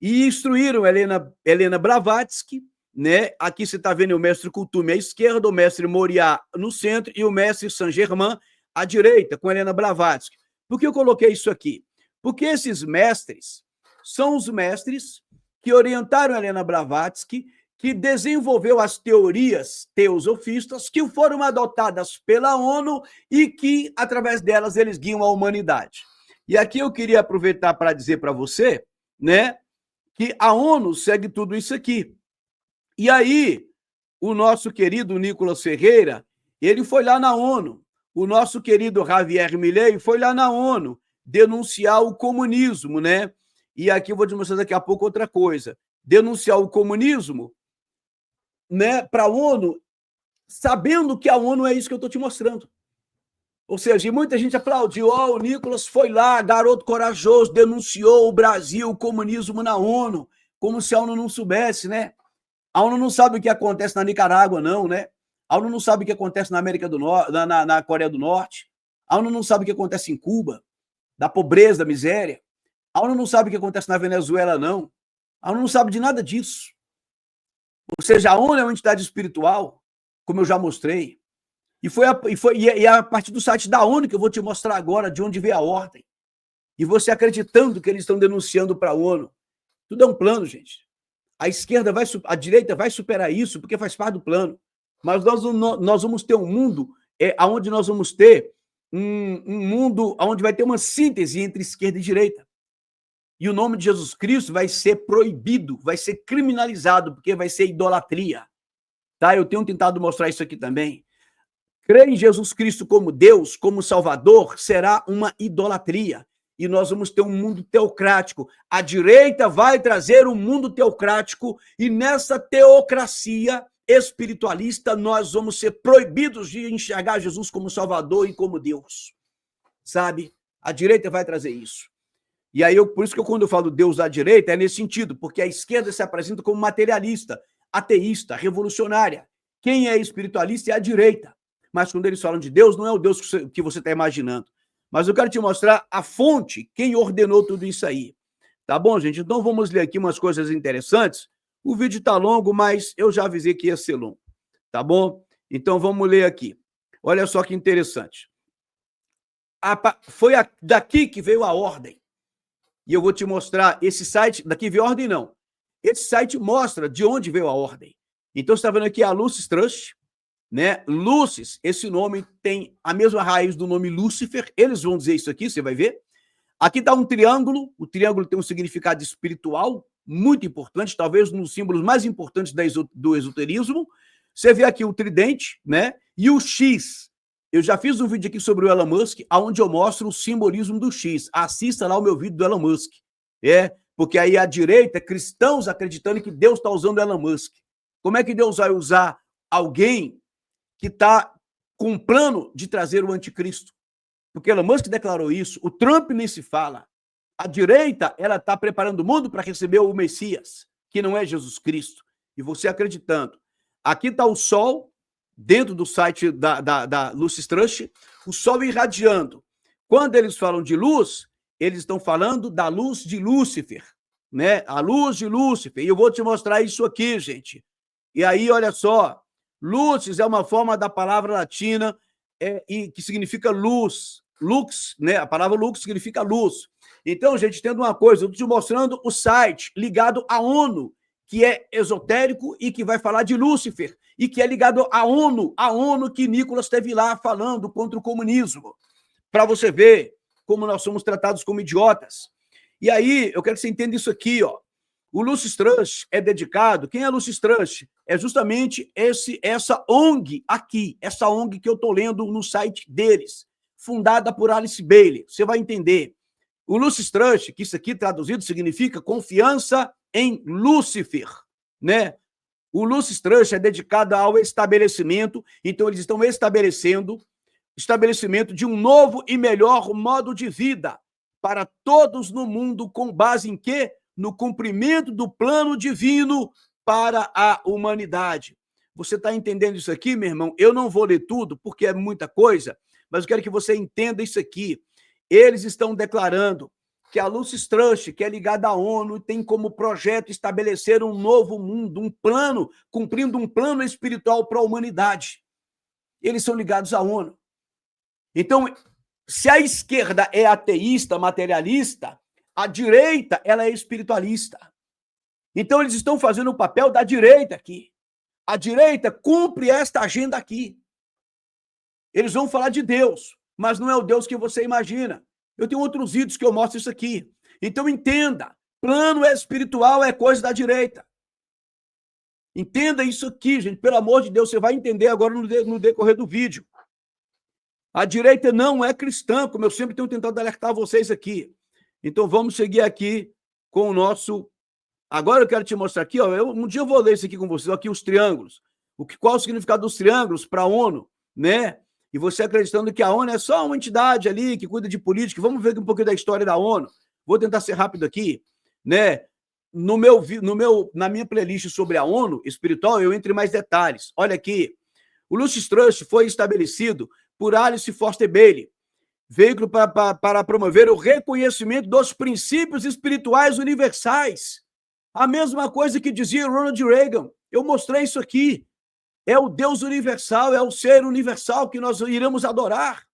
Speaker 1: e instruíram Helena Blavatsky, né? Aqui você está vendo o mestre Kuthumi à esquerda, o mestre Moriá no centro e o mestre Saint-Germain à direita, com Helena Blavatsky. Por que eu coloquei isso aqui? Porque esses mestres são os mestres que orientaram Helena Blavatsky, que desenvolveu as teorias teosofistas que foram adotadas pela ONU e que, através delas, eles guiam a humanidade. E aqui eu queria aproveitar para dizer para você, né, que a ONU segue tudo isso aqui. E aí, o nosso querido Nicolas Ferreira, ele foi lá na ONU. O nosso querido Javier Milei foi lá na ONU denunciar o comunismo, né? E aqui eu vou te mostrar daqui a pouco outra coisa. Denunciar o comunismo, né, para a ONU, sabendo que a ONU é isso que eu estou te mostrando. Ou seja, muita gente aplaudiu. O Nicolas foi lá, garoto corajoso, denunciou o Brasil, o comunismo na ONU, como se a ONU não soubesse, né? A ONU não sabe o que acontece na Nicarágua, não, né? A ONU não sabe o que acontece na América do Norte, na Coreia do Norte. A ONU não sabe o que acontece em Cuba, da pobreza, da miséria. A ONU não sabe o que acontece na Venezuela, não. A ONU não sabe de nada disso. Ou seja, a ONU é uma entidade espiritual, como eu já mostrei. E é a partir do site da ONU que eu vou te mostrar agora de onde veio a ordem. E você acreditando que eles estão denunciando para a ONU. Tudo é um plano, gente. A direita vai superar isso porque faz parte do plano. Mas nós vamos ter um mundo onde nós vamos ter um mundo onde vai ter uma síntese entre esquerda e direita. E o nome de Jesus Cristo vai ser proibido, vai ser criminalizado, porque vai ser idolatria. Tá? Eu tenho tentado mostrar isso aqui também. Crer em Jesus Cristo como Deus, como Salvador, será uma idolatria. E nós vamos ter um mundo teocrático. A direita vai trazer um mundo teocrático e nessa teocracia espiritualista nós vamos ser proibidos de enxergar Jesus como Salvador e como Deus. Sabe? A direita vai trazer isso. E aí, por isso que quando eu falo Deus da direita, é nesse sentido, porque a esquerda se apresenta como materialista. ateísta, revolucionária. Quem é espiritualista é a direita. Mas quando eles falam de Deus, não é o Deus que você está imaginando. Mas eu quero te mostrar a fonte, quem ordenou tudo isso aí. Tá bom, gente? Então vamos ler aqui umas coisas interessantes. O vídeo está longo, mas eu já avisei que ia ser longo. Tá bom? Então vamos ler aqui. Olha só que interessante. Foi daqui que veio a ordem. E eu vou te mostrar esse site. Daqui veio a ordem, não. Esse site mostra de onde veio a ordem. Então, você está vendo aqui a Lucis Trust, né? Lucis, esse nome tem a mesma raiz do nome Lúcifer. Eles vão dizer isso aqui, você vai ver. Aqui está um triângulo. O triângulo tem um significado espiritual muito importante, talvez um dos símbolos mais importantes do esoterismo. Você vê aqui o tridente, né? E o X. Eu já fiz um vídeo aqui sobre o Elon Musk, onde eu mostro o simbolismo do X. Assista lá o meu vídeo do Elon Musk. Porque aí a direita, cristãos acreditando que Deus está usando o Elon Musk. Como é que Deus vai usar alguém que está com um plano de trazer o anticristo? Porque Elon Musk declarou isso. O Trump nem se fala. A direita, ela está preparando o mundo para receber o Messias, que não é Jesus Cristo. E você acreditando. Aqui está o Sol, dentro do site da Lucis Trust, o Sol irradiando. Quando eles falam de luz, eles estão falando da luz de Lúcifer, né? A luz de Lúcifer. E eu vou te mostrar isso aqui, gente. E aí, olha só, Lucis é uma forma da palavra latina que significa luz. Lux, né? A palavra lux significa luz. Então, gente, tendo uma coisa, eu estou te mostrando o site ligado à ONU, que é esotérico e que vai falar de Lúcifer, e que é ligado à ONU que Nicolas esteve lá falando contra o comunismo, para você ver como nós somos tratados como idiotas. E aí, eu quero que você entenda isso aqui, ó. O Lucis Trust é dedicado... Quem é Lucis Trust? É justamente essa ONG aqui, essa ONG que eu estou lendo no site deles, fundada por Alice Bailey. Você vai entender. O Lucis Trust, que isso aqui traduzido significa confiança em Lúcifer, né? O Lucis Trust é dedicado ao estabelecimento, então eles estão estabelecendo estabelecimento de um novo e melhor modo de vida para todos no mundo, com base em quê? No cumprimento do plano divino para a humanidade. Você está entendendo isso aqui, meu irmão? Eu não vou ler tudo, porque é muita coisa, mas eu quero que você entenda isso aqui. Eles estão declarando que a Lucis Trust, que é ligada à ONU, tem como projeto estabelecer um novo mundo, um plano, cumprindo um plano espiritual para a humanidade. Eles são ligados à ONU. Então, se a esquerda é ateísta, materialista, a direita ela é espiritualista. Então, eles estão fazendo o papel da direita aqui. A direita cumpre esta agenda aqui. Eles vão falar de Deus, mas não é o Deus que você imagina. Eu tenho outros vídeos que eu mostro isso aqui. Então, entenda, plano espiritual é coisa da direita. Entenda isso aqui, gente. Pelo amor de Deus, você vai entender agora no decorrer do vídeo. A direita não é cristã, como eu sempre tenho tentado alertar vocês aqui. Então, vamos seguir aqui com o nosso... Agora eu quero te mostrar aqui, ó, um dia eu vou ler isso aqui com vocês, aqui os triângulos. Qual o significado dos triângulos para a ONU, né? E você acreditando que a ONU é só uma entidade ali que cuida de política. Vamos ver um pouquinho da história da ONU. Vou tentar ser rápido aqui, né? Na minha playlist sobre a ONU espiritual, eu entro em mais detalhes. Olha aqui. O Lucis Trust foi estabelecido por Alice Foster Bailey, veículo para promover o reconhecimento dos princípios espirituais universais. A mesma coisa que dizia Ronald Reagan. Eu mostrei isso aqui. É o Deus universal, é o ser universal que nós iremos adorar.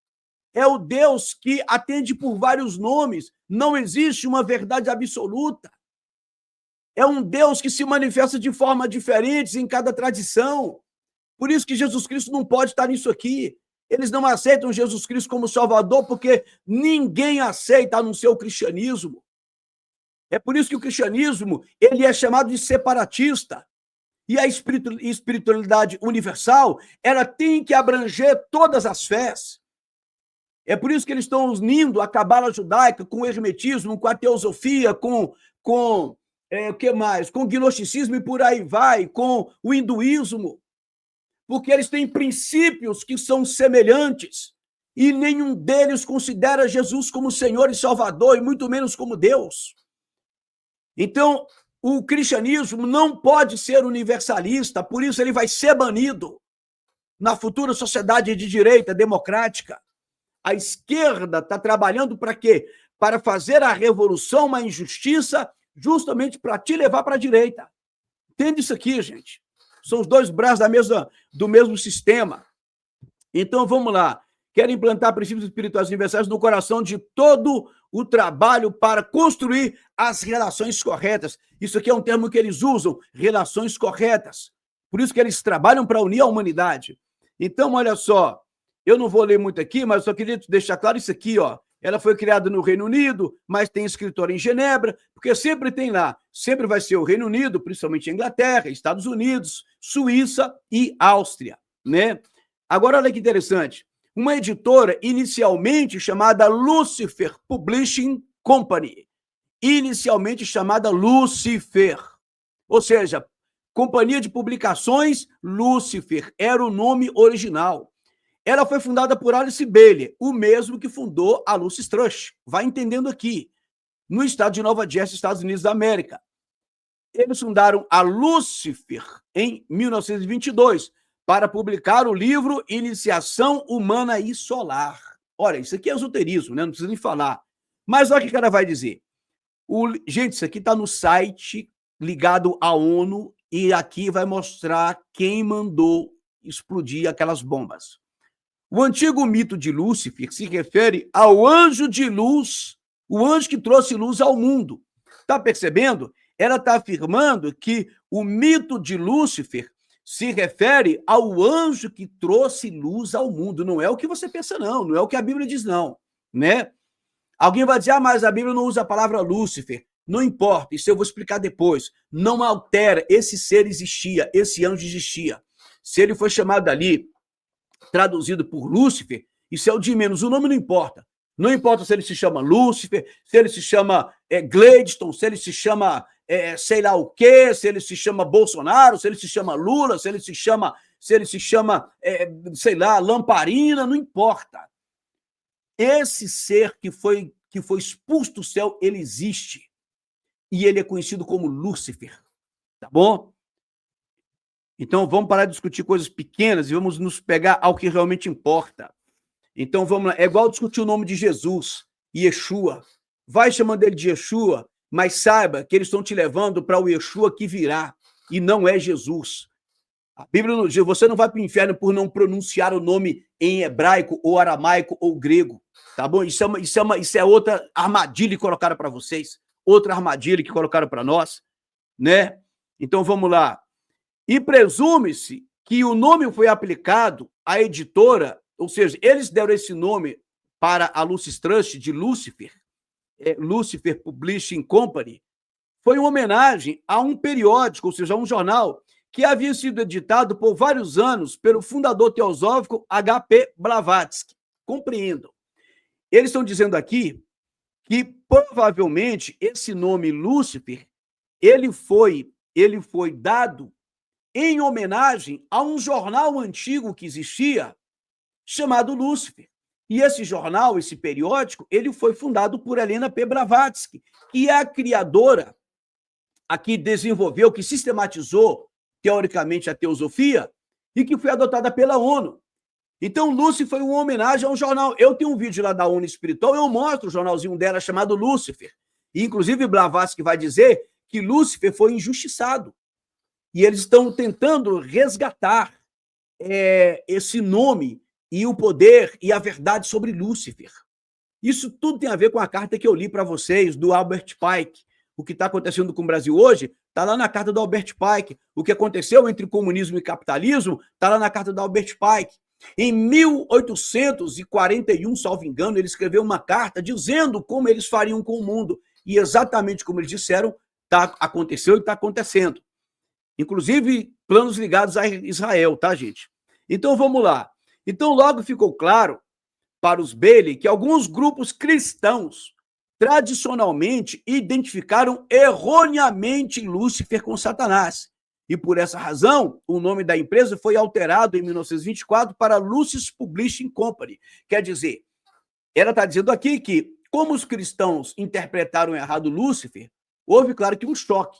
Speaker 1: É o Deus que atende por vários nomes. Não existe uma verdade absoluta. É um Deus que se manifesta de forma diferente em cada tradição. Por isso que Jesus Cristo não pode estar nisso aqui. Eles não aceitam Jesus Cristo como Salvador porque ninguém aceita a não ser o cristianismo. É por isso que o cristianismo ele é chamado de separatista. E a espiritualidade universal, ela tem que abranger todas as fés. É por isso que eles estão unindo a cabala judaica com o hermetismo, com a teosofia, com o que mais? Com o gnosticismo e por aí vai, com o hinduísmo. Porque eles têm princípios que são semelhantes e nenhum deles considera Jesus como Senhor e Salvador, e muito menos como Deus. Então, o cristianismo não pode ser universalista, por isso ele vai ser banido na futura sociedade de direita democrática. A esquerda está trabalhando para quê? Para fazer a revolução uma injustiça, justamente para te levar para a direita. Entende isso aqui, gente? São os dois braços do mesmo sistema. Então, vamos lá. Quero implantar princípios espirituais universais no coração de todo o trabalho para construir as relações corretas. Isso aqui é um termo que eles usam, relações corretas. Por isso que eles trabalham para unir a humanidade. Então, olha só, eu não vou ler muito aqui, mas eu só queria deixar claro isso aqui, ó. Ela foi criada no Reino Unido, mas tem escritório em Genebra, porque sempre tem lá, sempre vai ser o Reino Unido, principalmente a Inglaterra, Estados Unidos, Suíça e Áustria, né? Agora, olha que interessante. Uma editora inicialmente chamada Lucifer Publishing Company. Inicialmente chamada Lucifer. Ou seja, Companhia de Publicações Lucifer era o nome original. Ela foi fundada por Alice Bailey, o mesmo que fundou a Lucis Trust. Vai entendendo aqui. No estado de Nova Jersey, Estados Unidos da América. Eles fundaram a Lucifer em 1922 para publicar o livro Iniciação Humana e Solar. Olha, isso aqui é esoterismo, né? Não precisa nem falar. Mas olha o que o cara vai dizer. Gente, isso aqui está no site ligado à ONU e aqui vai mostrar quem mandou explodir aquelas bombas. O antigo mito de Lúcifer se refere ao anjo de luz, o anjo que trouxe luz ao mundo. Está percebendo? Ela está afirmando que o mito de Lúcifer se refere ao anjo que trouxe luz ao mundo. Não é o que você pensa, não. Não é o que a Bíblia diz, não. Né? Alguém vai dizer, mas a Bíblia não usa a palavra Lúcifer. Não importa, isso eu vou explicar depois. Não altera, esse ser existia, esse anjo existia. Se ele foi chamado ali, traduzido por Lúcifer, isso é o de menos, o nome não importa. Não importa se ele se chama Lúcifer, se ele se chama Gladstone, se ele se chama sei lá o quê, se ele se chama Bolsonaro, se ele se chama Lula, se ele se chama sei lá, Lamparina, não importa. Esse ser que foi expulso do céu, ele existe. E ele é conhecido como Lúcifer. Tá bom? Então, vamos parar de discutir coisas pequenas e vamos nos pegar ao que realmente importa. Então, vamos lá. É igual discutir o nome de Jesus, Yeshua. Vai chamando ele de Yeshua, mas saiba que eles estão te levando para o Yeshua que virá, e não é Jesus. A Bíblia não diz, você não vai para o inferno por não pronunciar o nome em hebraico, ou aramaico, ou grego. Tá bom? Isso é outra armadilha que colocaram para vocês. Outra armadilha que colocaram para nós, né? Então, vamos lá. E presume-se que o nome foi aplicado à editora, ou seja, eles deram esse nome para a Lucis Trust de Lucifer, Lucifer Publishing Company, foi uma homenagem a um periódico, ou seja, a um jornal, que havia sido editado por vários anos pelo fundador teosófico H.P. Blavatsky. Compreendam. Eles estão dizendo aqui que provavelmente esse nome Lúcifer, ele foi dado em homenagem a um jornal antigo que existia, chamado Lúcifer. E esse jornal, esse periódico, ele foi fundado por Helena P. Blavatsky, que é a criadora, a que desenvolveu, que sistematizou, teoricamente, a teosofia, e que foi adotada pela ONU. Então, Lúcifer foi uma homenagem a um jornal. Eu tenho um vídeo lá da ONU Espiritual, eu mostro o jornalzinho dela chamado Lúcifer. E, inclusive, Blavatsky vai dizer que Lúcifer foi injustiçado. E eles estão tentando resgatar esse nome e o poder e a verdade sobre Lúcifer. Isso tudo tem a ver com a carta que eu li para vocês, do Albert Pike. O que está acontecendo com o Brasil hoje está lá na carta do Albert Pike. O que aconteceu entre comunismo e capitalismo está lá na carta do Albert Pike. Em 1841, salvo engano, ele escreveu uma carta dizendo como eles fariam com o mundo. E exatamente como eles disseram, aconteceu e está acontecendo. Inclusive, planos ligados a Israel, tá, gente? Então, vamos lá. Então, logo ficou claro para os Bailey que alguns grupos cristãos tradicionalmente identificaram erroneamente Lúcifer com Satanás. E, por essa razão, o nome da empresa foi alterado em 1924 para Lucis Publishing Company. Quer dizer, ela está dizendo aqui que, como os cristãos interpretaram errado Lúcifer, houve, claro que um choque.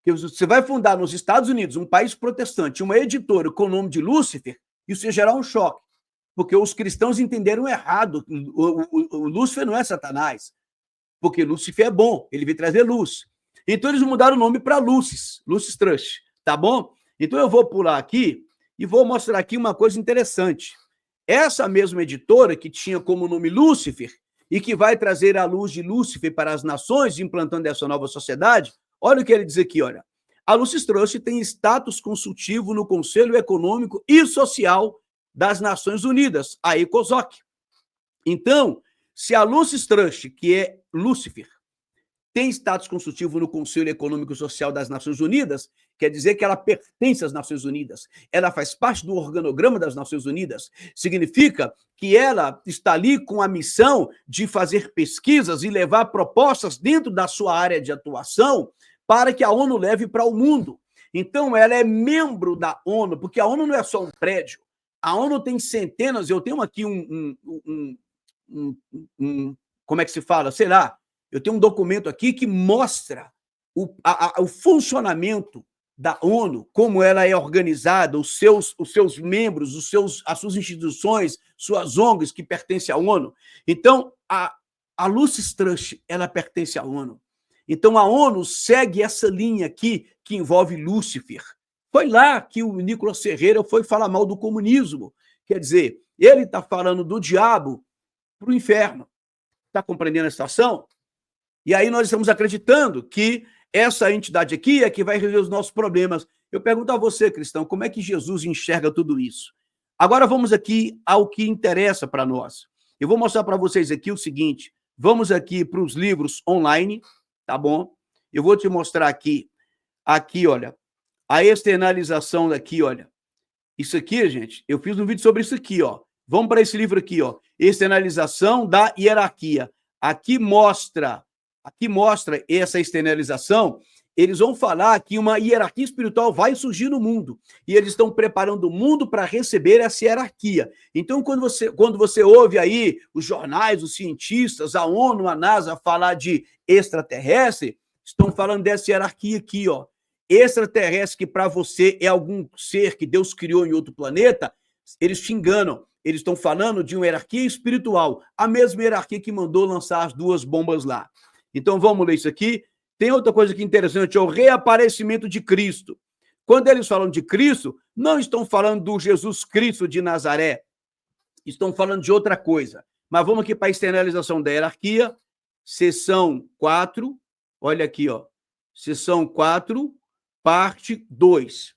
Speaker 1: que você vai fundar nos Estados Unidos um país protestante, uma editora com o nome de Lúcifer, isso ia gerar um choque, porque os cristãos entenderam errado. O Lúcifer não é Satanás, porque Lúcifer é bom, ele veio trazer luz. Então eles mudaram o nome para Lucis Trust, tá bom? Então eu vou pular aqui e vou mostrar aqui uma coisa interessante. Essa mesma editora que tinha como nome Lúcifer e que vai trazer a luz de Lúcifer para as nações, implantando essa nova sociedade, olha o que ele diz aqui, olha. A Lucis Trust tem status consultivo no Conselho Econômico e Social das Nações Unidas, a ECOSOC. Então, se a Lucis Trust, que é Lúcifer, tem status consultivo no Conselho Econômico e Social das Nações Unidas, quer dizer que ela pertence às Nações Unidas, ela faz parte do organograma das Nações Unidas, significa que ela está ali com a missão de fazer pesquisas e levar propostas dentro da sua área de atuação para que a ONU leve para o mundo. Então, ela é membro da ONU, porque a ONU não é só um prédio, a ONU tem centenas, eu tenho aqui como é que se fala? Sei lá, eu tenho um documento aqui que mostra o funcionamento da ONU, como ela é organizada, os seus membros, as suas instituições, suas ONGs que pertencem à ONU. Então, a Lucis Trust, ela pertence à ONU. Então, a ONU segue essa linha aqui que envolve Lúcifer. Foi lá que o Nicolas Ferreira foi falar mal do comunismo. Quer dizer, ele está falando do diabo para o inferno. Está compreendendo a situação? E aí nós estamos acreditando que essa entidade aqui é que vai resolver os nossos problemas. Eu pergunto a você, cristão, como é que Jesus enxerga tudo isso? Agora vamos aqui ao que interessa para nós. Eu vou mostrar para vocês aqui o seguinte, vamos aqui para os livros online, tá bom? Eu vou te mostrar aqui, olha, a externalização daqui, olha. Isso aqui, gente, eu fiz um vídeo sobre isso aqui, ó. Vamos para esse livro aqui, ó. Externalização da hierarquia. Aqui mostra essa externalização, eles vão falar que uma hierarquia espiritual vai surgir no mundo, e eles estão preparando o mundo para receber essa hierarquia. Então, quando você ouve aí os jornais, os cientistas, a ONU, a NASA falar de extraterrestre, estão falando dessa hierarquia aqui, ó. Extraterrestre, que para você é algum ser que Deus criou em outro planeta, eles te enganam. Eles estão falando de uma hierarquia espiritual, a mesma hierarquia que mandou lançar as 2 bombas lá. Então, vamos ler isso aqui. Tem outra coisa que é interessante, é o reaparecimento de Cristo. Quando eles falam de Cristo, não estão falando do Jesus Cristo de Nazaré, estão falando de outra coisa. Mas vamos aqui para a externalização da hierarquia, seção 4, olha aqui, ó, seção 4, parte 2.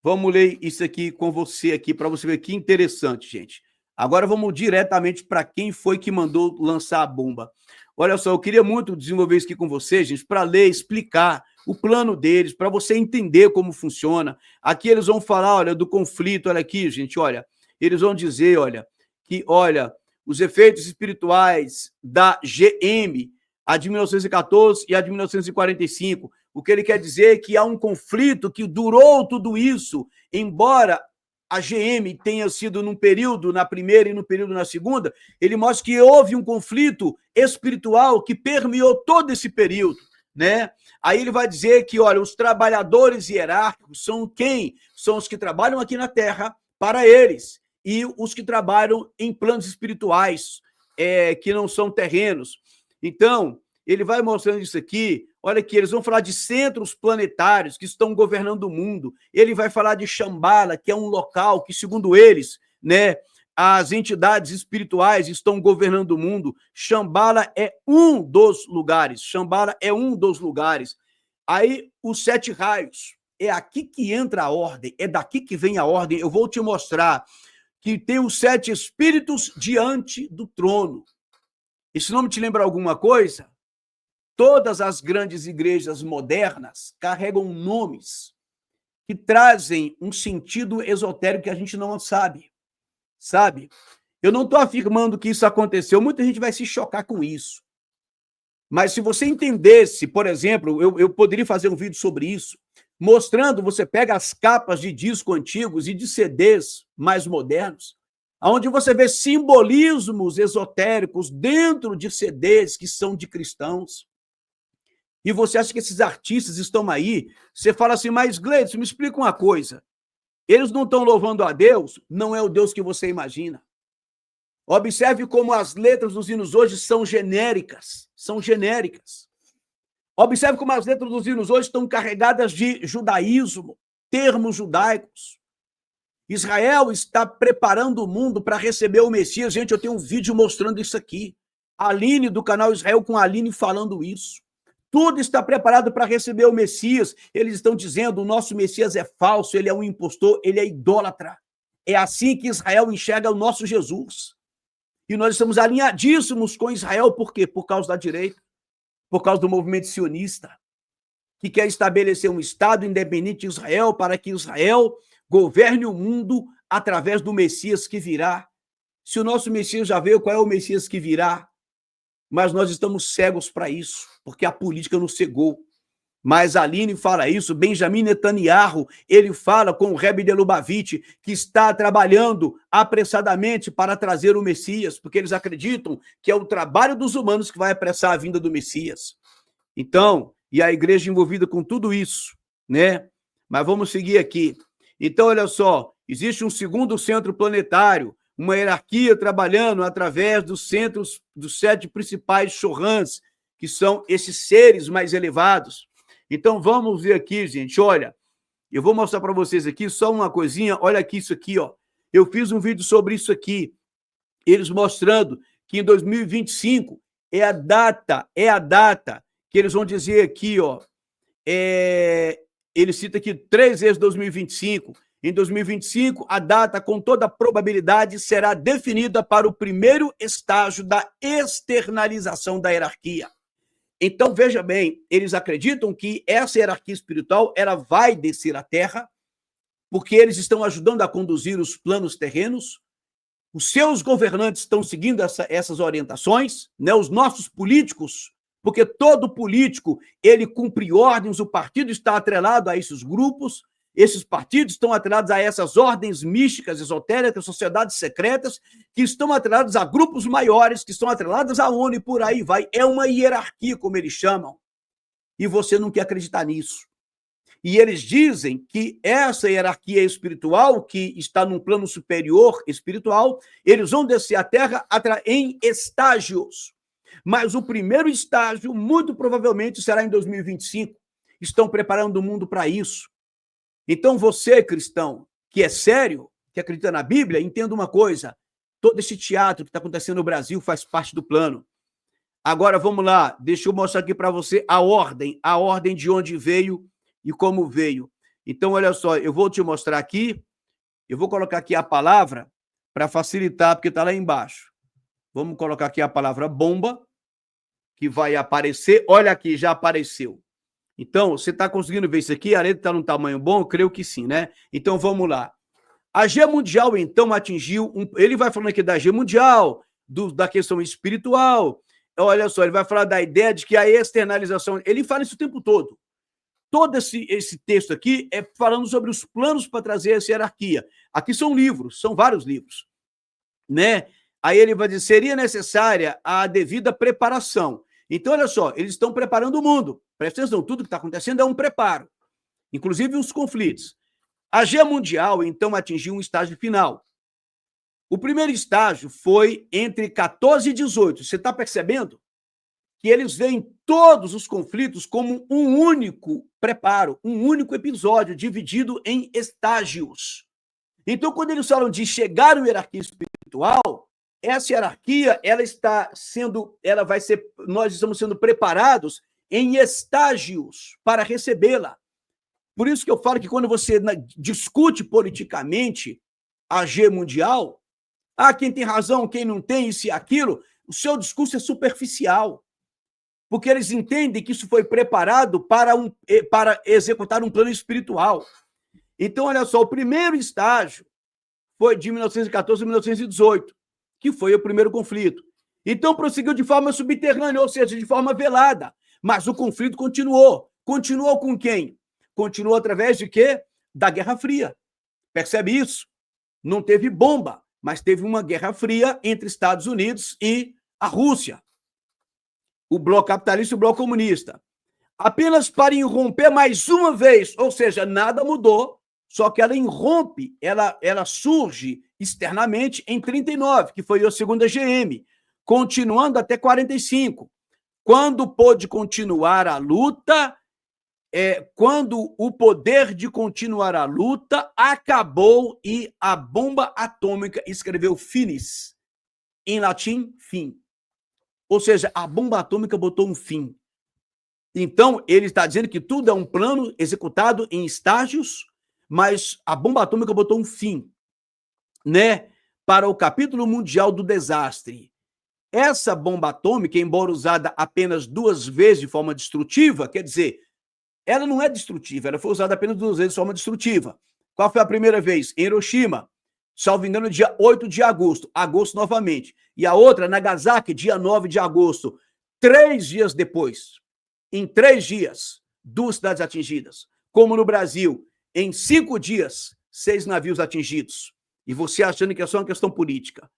Speaker 1: Vamos ler isso aqui com você aqui, para você ver que interessante, gente. Agora vamos diretamente para quem foi que mandou lançar a bomba. Olha só, eu queria muito desenvolver isso aqui com vocês, gente, para ler, explicar o plano deles, para você entender como funciona. Aqui eles vão falar, olha, do conflito, olha aqui, gente, olha. Eles vão dizer, olha, que, olha, os efeitos espirituais da GM, a de 1914 e a de 1945. O que ele quer dizer é que há um conflito que durou tudo isso, embora a GM tenha sido num período na primeira e no período na segunda, ele mostra que houve um conflito espiritual que permeou todo esse período, né? Aí ele vai dizer que, olha, os trabalhadores hierárquicos são quem? São os que trabalham aqui na Terra para eles, e os que trabalham em planos espirituais, que não são terrenos. Então, ele vai mostrando isso aqui. Olha aqui, eles vão falar de centros planetários que estão governando o mundo. Ele vai falar de Shambhala, que é um local que, segundo eles, né, as entidades espirituais estão governando o mundo. Shambhala é um dos lugares. Shambhala é um dos lugares. Aí, os 7 raios. É aqui que entra a ordem. É daqui que vem a ordem. Eu vou te mostrar que tem os 7 espíritos diante do trono. Isso não te lembra alguma coisa? Todas as grandes igrejas modernas carregam nomes que trazem um sentido esotérico que a gente não sabe. Eu não estou afirmando que isso aconteceu, muita gente vai se chocar com isso. Mas se você entendesse, por exemplo, eu poderia fazer um vídeo sobre isso, mostrando, você pega as capas de disco antigos e de CDs mais modernos, onde você vê simbolismos esotéricos dentro de CDs que são de cristãos. e você acha que esses artistas estão aí, você fala assim, mas Gleidson, me explica uma coisa. Eles não estão louvando a Deus, não é o Deus que você imagina. Observe como as letras dos hinos hoje são genéricas. São genéricas. Observe como as letras dos hinos hoje estão carregadas de judaísmo, termos judaicos. Israel está preparando o mundo para receber o Messias. Gente, eu tenho um vídeo mostrando isso aqui. A Aline, do canal Israel, com a Aline falando isso. Tudo está preparado para receber o Messias. Eles estão dizendo, o nosso Messias é falso, ele é um impostor, ele é idólatra. É assim que Israel enxerga o nosso Jesus. E nós estamos alinhadíssimos com Israel, por quê? Por causa da direita, por causa do movimento sionista, que quer estabelecer um Estado independente de Israel, para que Israel governe o mundo através do Messias que virá. Se o nosso Messias já veio, qual é o Messias que virá? Mas nós estamos cegos para isso, porque a política nos cegou. Mas a Aline fala isso, Benjamin Netanyahu, ele fala com o Rebbe de Lubavitch, que está trabalhando apressadamente para trazer o Messias, porque eles acreditam que é o trabalho dos humanos que vai apressar a vinda do Messias. Então, e a igreja envolvida com tudo isso, né? Mas vamos seguir aqui. Então, olha só, existe um segundo centro planetário, uma hierarquia trabalhando através dos centros, dos 7 principais Shohans, que são esses seres mais elevados. Então, vamos ver aqui, gente, olha, eu vou mostrar para vocês aqui só uma coisinha, olha aqui isso aqui, ó. Eu fiz um vídeo sobre isso aqui, eles mostrando que em 2025 é a data que eles vão dizer aqui, ó, ele cita aqui 3 vezes 2025. Em 2025, a data, com toda probabilidade, será definida para o primeiro estágio da externalização da hierarquia. Então, veja bem, eles acreditam que essa hierarquia espiritual ela vai descer à Terra, porque eles estão ajudando a conduzir os planos terrenos, os seus governantes estão seguindo essas orientações, né? Os nossos políticos, porque todo político, ele cumpre ordens, o partido está atrelado a esses grupos, esses partidos estão atrelados a essas ordens místicas, esotéricas, sociedades secretas, que estão atrelados a grupos maiores, que estão atrelados à ONU e por aí vai. É uma hierarquia, como eles chamam. E você não quer acreditar nisso. E eles dizem que essa hierarquia espiritual, que está num plano superior espiritual, eles vão descer à Terra em estágios. Mas o primeiro estágio, muito provavelmente, será em 2025. Estão preparando o mundo para isso. Então, você, cristão, que é sério, que acredita na Bíblia, entenda uma coisa, todo esse teatro que está acontecendo no Brasil faz parte do plano. Agora, vamos lá, deixa eu mostrar aqui para você a ordem de onde veio e como veio. Então, olha só, eu vou te mostrar aqui, eu vou colocar aqui a palavra para facilitar, porque está lá embaixo. Vamos colocar aqui a palavra bomba, que vai aparecer, olha aqui, já apareceu. Então, você está conseguindo ver isso aqui? A letra está num tamanho bom? Eu creio que sim, né? Então, vamos lá. A G mundial, então, atingiu... Ele vai falando aqui da G mundial, da questão espiritual. Olha só, ele vai falar da ideia de que a externalização... Ele fala isso o tempo todo. Todo esse texto aqui é falando sobre os planos para trazer essa hierarquia. Aqui são livros, são vários livros, né? Aí ele vai dizer, seria necessária a devida preparação. Então, olha só, eles estão preparando o mundo. Presta atenção, tudo que está acontecendo é um preparo, inclusive os conflitos. A G mundial, então, atingiu um estágio final. O primeiro estágio foi entre 14 e 18. Você está percebendo que eles veem todos os conflitos como um único preparo, um único episódio dividido em estágios. Então, quando eles falam de chegar à hierarquia espiritual, essa hierarquia, nós estamos sendo preparados em estágios para recebê-la. Por isso que eu falo que quando você discute politicamente a G mundial, quem tem razão, quem não tem, isso e aquilo, o seu discurso é superficial, porque eles entendem que isso foi preparado para executar um plano espiritual. Então, olha só, o primeiro estágio foi de 1914 a 1918, que foi o primeiro conflito. Então, prosseguiu de forma subterrânea, ou seja, de forma velada. Mas o conflito continuou. Continuou com quem? Continuou através de quê? Da Guerra Fria. Percebe isso? Não teve bomba, mas teve uma Guerra Fria entre Estados Unidos e a Rússia. O bloco capitalista e o bloco comunista. apenas para irromper mais uma vez, ou seja, nada mudou, só que ela irrompe, ela surge externamente em 39, que foi a segunda GM, continuando até 45. Quando pôde continuar a luta, quando o poder de continuar a luta acabou e a bomba atômica escreveu finis, em latim, fim. Ou seja, a bomba atômica botou um fim. Então, ele está dizendo que tudo é um plano executado em estágios, mas a bomba atômica botou um fim, né, para o capítulo mundial do desastre. Essa bomba atômica, embora usada apenas 2 vezes de forma destrutiva, quer dizer, ela não é destrutiva, ela foi usada apenas 2 vezes de forma destrutiva. Qual foi a primeira vez? Em Hiroshima, salvo engano, dia 8 de agosto, novamente. E a outra, Nagasaki, dia 9 de agosto, 3 dias depois. Em 3 dias, 2 cidades atingidas. Como no Brasil, em 5 dias, 6 navios atingidos. E você achando que é só uma questão política.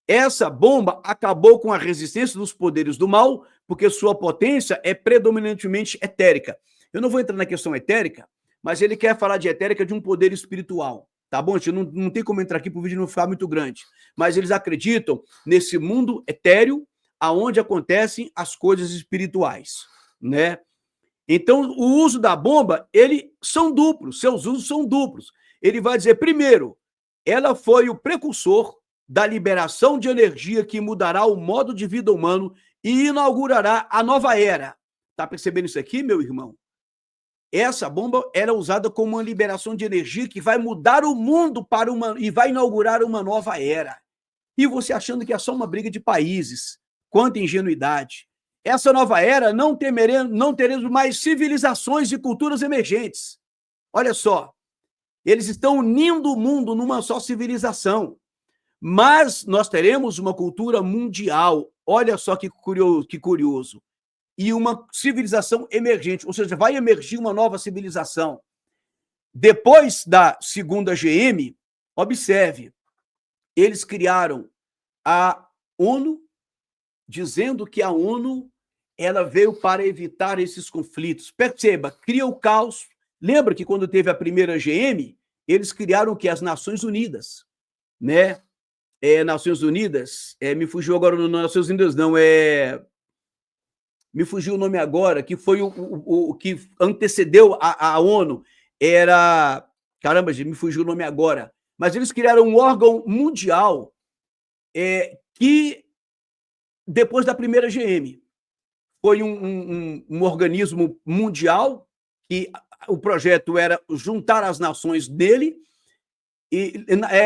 Speaker 1: Essa bomba acabou com a resistência dos poderes do mal, porque sua potência é predominantemente etérica. Eu não vou entrar na questão etérica, mas ele quer falar de etérica de um poder espiritual, tá bom? Gente, não tem como entrar aqui para o vídeo não ficar muito grande, mas eles acreditam nesse mundo etéreo, aonde acontecem as coisas espirituais, né? Então, o uso da bomba, são duplos, seus usos são duplos. Ele vai dizer, primeiro, ela foi o precursor da liberação de energia que mudará o modo de vida humano e inaugurará a nova era. Tá percebendo isso aqui, meu irmão? Essa bomba era usada como uma liberação de energia que vai mudar o mundo e vai inaugurar uma nova era. E você achando que é só uma briga de países. Quanta ingenuidade. Essa nova era não teremos mais civilizações e culturas emergentes. Olha só, eles estão unindo o mundo numa só civilização. Mas nós teremos uma cultura mundial. Olha só que curioso. E uma civilização emergente, ou seja, vai emergir uma nova civilização. Depois da segunda GM, observe, eles criaram a ONU, dizendo que a ONU ela veio para evitar esses conflitos. Perceba, cria o caos. Lembra que quando teve a primeira GM, eles criaram o que? As Nações Unidas, né? Nações Unidas, me fugiu agora no Nações Unidas, não, me fugiu o nome agora, que foi o que antecedeu a ONU, era, caramba, me fugiu o nome agora, mas eles criaram um órgão mundial que, depois da primeira GM, foi um organismo mundial, que o projeto era juntar as nações dele,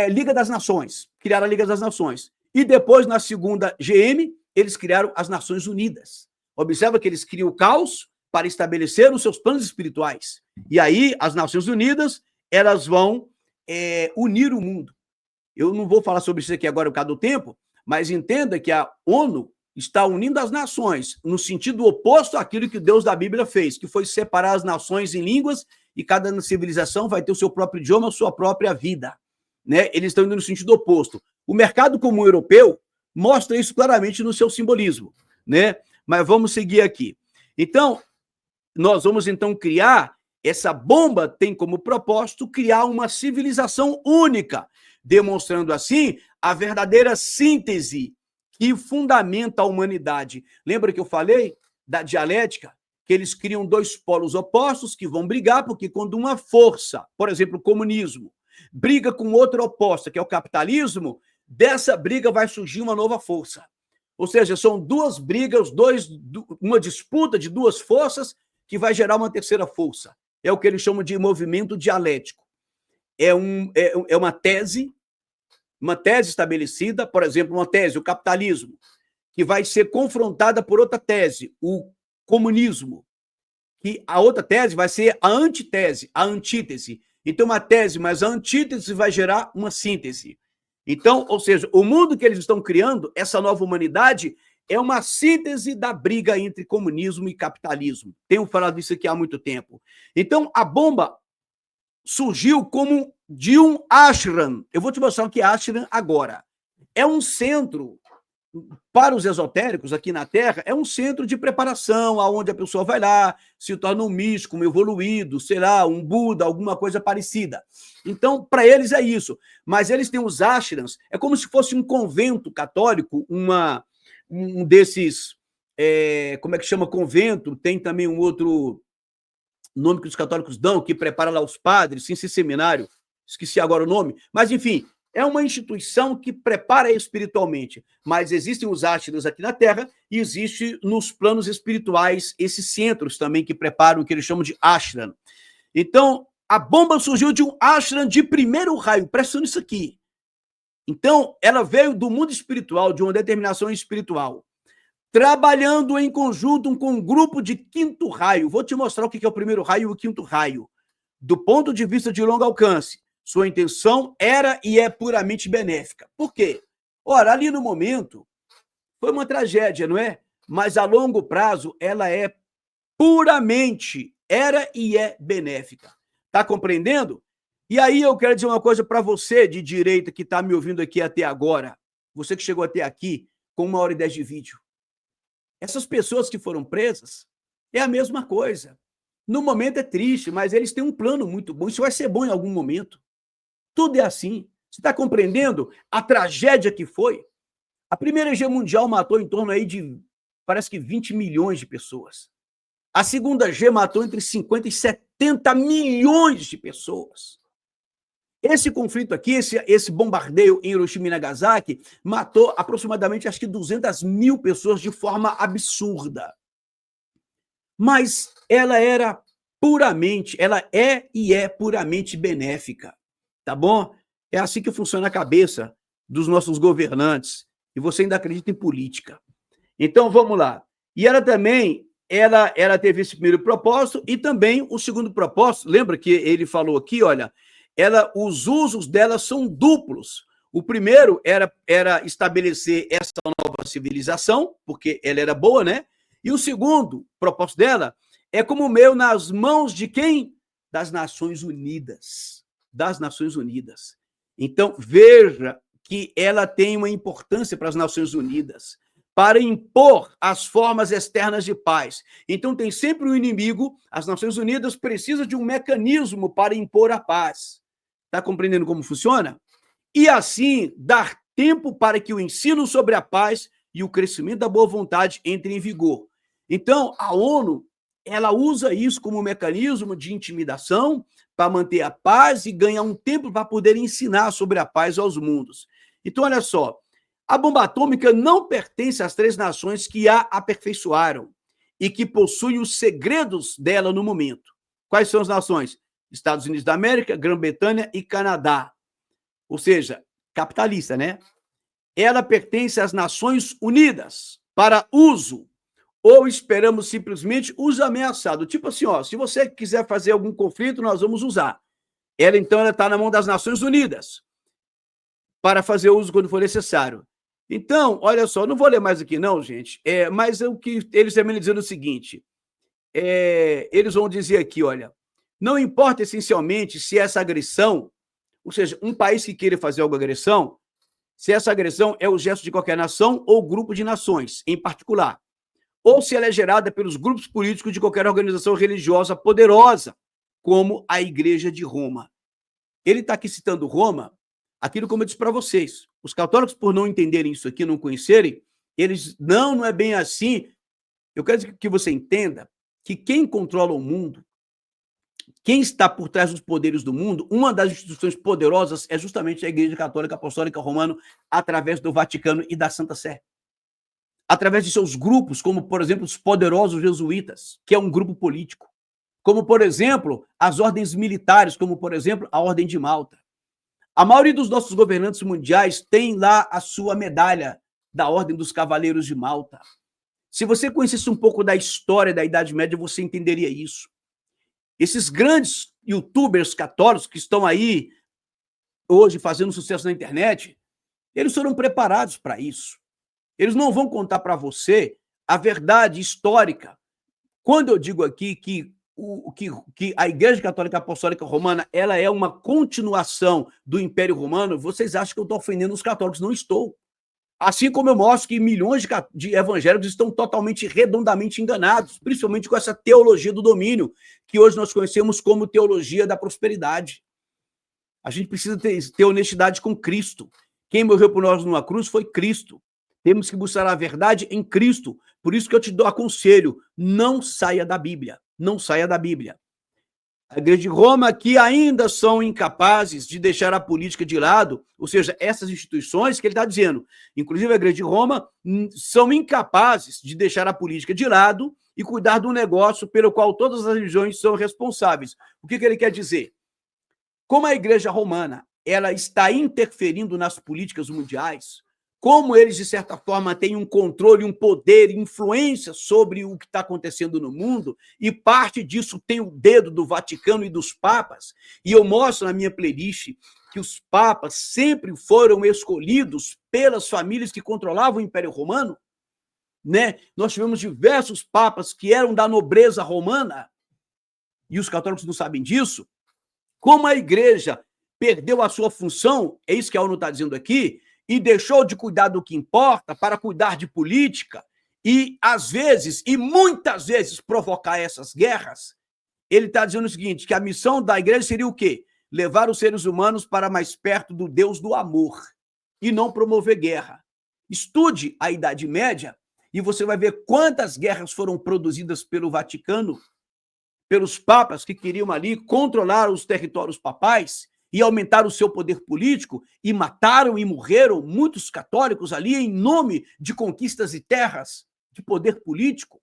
Speaker 1: Liga das Nações, criaram a Liga das Nações. E depois, na segunda GM, eles criaram as Nações Unidas. Observa que eles criam o caos para estabelecer os seus planos espirituais. E aí, as Nações Unidas, elas vão unir o mundo. Eu não vou falar sobre isso aqui agora por causa do tempo, mas entenda que a ONU está unindo as nações no sentido oposto àquilo que Deus da Bíblia fez, que foi separar as nações em línguas e cada civilização vai ter o seu próprio idioma, a sua própria vida, né? Eles estão indo no sentido oposto. O mercado comum europeu mostra isso claramente no seu simbolismo, né? Mas vamos seguir aqui. Então, nós vamos então criar, essa bomba tem como propósito criar uma civilização única, demonstrando assim a verdadeira síntese que fundamenta a humanidade. Lembra que eu falei da dialética? Que eles criam 2 polos opostos que vão brigar, porque quando uma força, por exemplo, o comunismo, briga com outra oposta, que é o capitalismo, dessa briga vai surgir uma nova força. Ou seja, são 2 brigas, uma disputa de 2 forças que vai gerar uma terceira força. É o que eles chamam de movimento dialético. É uma tese estabelecida, por exemplo, uma tese, o capitalismo, que vai ser confrontada por outra tese, o comunismo, que a outra tese vai ser a antítese, a antítese. Então, uma tese, mas a antítese vai gerar uma síntese. Então, ou seja, o mundo que eles estão criando, essa nova humanidade, é uma síntese da briga entre comunismo e capitalismo. Tenho falado isso aqui há muito tempo. Então, a bomba surgiu como de um ashram. Eu vou te mostrar o que é ashram agora. É um centro para os esotéricos aqui na Terra, é um centro de preparação, aonde a pessoa vai lá, se torna um místico, um evoluído, sei lá, um Buda, alguma coisa parecida. Então, para eles é isso. Mas eles têm os ashrams, é como se fosse um convento católico, um desses, como é que chama convento? Tem também um outro nome que os católicos dão, que prepara lá os padres, sim, esse seminário, esqueci agora o nome, mas enfim, é uma instituição que prepara espiritualmente, mas existem os ashrams aqui na Terra e existe nos planos espirituais esses centros também que preparam o que eles chamam de ashram. Então, a bomba surgiu de um ashram de primeiro raio, presta nisso aqui. Então, ela veio do mundo espiritual, de uma determinação espiritual, trabalhando em conjunto com um grupo de quinto raio. Vou te mostrar o que é o primeiro raio e o quinto raio. Do ponto de vista de longo alcance, sua intenção era e é puramente benéfica. Por quê? Ora, ali no momento, foi uma tragédia, não é? Mas a longo prazo, ela é puramente, era e é benéfica. Tá compreendendo? E aí eu quero dizer uma coisa para você de direita que está me ouvindo aqui até agora, você que chegou até aqui com 1h10 de vídeo. Essas pessoas que foram presas é a mesma coisa. No momento é triste, mas eles têm um plano muito bom. Isso vai ser bom em algum momento. Tudo é assim. Você está compreendendo a tragédia que foi? A Primeira Guerra Mundial matou em torno aí de, parece que 20 milhões de pessoas. A Segunda Guerra matou entre 50 e 70 milhões de pessoas. Esse conflito aqui, esse bombardeio em Hiroshima e Nagasaki, matou aproximadamente, acho que 200 mil pessoas de forma absurda. Mas ela era puramente, ela é e é puramente benéfica, tá bom? É assim que funciona a cabeça dos nossos governantes. E você ainda acredita em política. Então, vamos lá. E ela também, ela teve esse primeiro propósito e também o segundo propósito, lembra que ele falou aqui, olha, os usos dela são duplos. O primeiro era estabelecer essa nova civilização, porque ela era boa, né? E o segundo propósito dela é como o meu nas mãos de quem? Das Nações Unidas. Das Nações Unidas. Então, veja que ela tem uma importância para as Nações Unidas, para impor as formas externas de paz. Então, tem sempre um inimigo, as Nações Unidas precisam de um mecanismo para impor a paz. Está compreendendo como funciona? E assim, dar tempo para que o ensino sobre a paz e o crescimento da boa vontade entrem em vigor. Então, a ONU, ela usa isso como um mecanismo de intimidação para manter a paz e ganhar um tempo para poder ensinar sobre a paz aos mundos. Então, olha só, a bomba atômica não pertence às 3 nações que a aperfeiçoaram e que possuem os segredos dela no momento. Quais são as nações? Estados Unidos da América, Grã-Bretanha e Canadá. Ou seja, capitalista, né? Ela pertence às Nações Unidas para uso, ou esperamos simplesmente uso ameaçado. Tipo assim, ó, se você quiser fazer algum conflito, nós vamos usar. Ela, então, ela está na mão das Nações Unidas para fazer uso quando for necessário. Então, olha só, não vou ler mais aqui não, gente, mas o que eles também dizendo o seguinte, eles vão dizer aqui, olha, não importa essencialmente se essa agressão, ou seja, um país que queira fazer alguma agressão, se essa agressão é o gesto de qualquer nação ou grupo de nações, em particular, ou se ela é gerada pelos grupos políticos de qualquer organização religiosa poderosa, como a Igreja de Roma. Ele está aqui citando Roma, aquilo como eu disse para vocês. Os católicos, por não entenderem isso aqui, não conhecerem, eles, não é bem assim. Eu quero que você entenda que quem controla o mundo, quem está por trás dos poderes do mundo, uma das instituições poderosas é justamente a Igreja Católica Apostólica Romana, através do Vaticano e da Santa Sé. Através de seus grupos, como, por exemplo, os poderosos jesuítas, que é um grupo político. Como, por exemplo, as ordens militares, como, por exemplo, a Ordem de Malta. A maioria dos nossos governantes mundiais tem lá a sua medalha da Ordem dos Cavaleiros de Malta. Se você conhecesse um pouco da história da Idade Média, você entenderia isso. Esses grandes youtubers católicos que estão aí hoje fazendo sucesso na internet, eles foram preparados para isso. Eles não vão contar para você a verdade histórica. Quando eu digo aqui que a Igreja Católica Apostólica Romana ela é uma continuação do Império Romano, vocês acham que eu estou ofendendo os católicos? Não estou. Assim como eu mostro que milhões de evangélicos estão totalmente, redondamente enganados, principalmente com essa teologia do domínio, que hoje nós conhecemos como teologia da prosperidade. A gente precisa ter honestidade com Cristo. Quem morreu por nós numa cruz foi Cristo. Temos que buscar a verdade em Cristo. Por isso que eu te dou aconselho, não saia da Bíblia. Não saia da Bíblia. A Igreja de Roma, que ainda são incapazes de deixar a política de lado, ou seja, essas instituições que ele está dizendo, inclusive a Igreja de Roma, são incapazes de deixar a política de lado e cuidar do negócio pelo qual todas as religiões são responsáveis. O que ele quer dizer? Como a Igreja Romana ela está interferindo nas políticas mundiais, como eles, de certa forma, têm um controle, um poder, influência sobre o que está acontecendo no mundo, e parte disso tem o dedo do Vaticano e dos papas, e eu mostro na minha playlist que os papas sempre foram escolhidos pelas famílias que controlavam o Império Romano, né? Nós tivemos diversos papas que eram da nobreza romana, e os católicos não sabem disso. Como a igreja perdeu a sua função, é isso que a ONU está dizendo aqui, e deixou de cuidar do que importa para cuidar de política e, às vezes, e muitas vezes, provocar essas guerras, ele está dizendo o seguinte, que a missão da igreja seria o quê? Levar os seres humanos para mais perto do Deus do amor e não promover guerra. Estude a Idade Média e você vai ver quantas guerras foram produzidas pelo Vaticano, pelos papas que queriam ali controlar os territórios papais e aumentar o seu poder político, e mataram e morreram muitos católicos ali em nome de conquistas de terras, de poder político.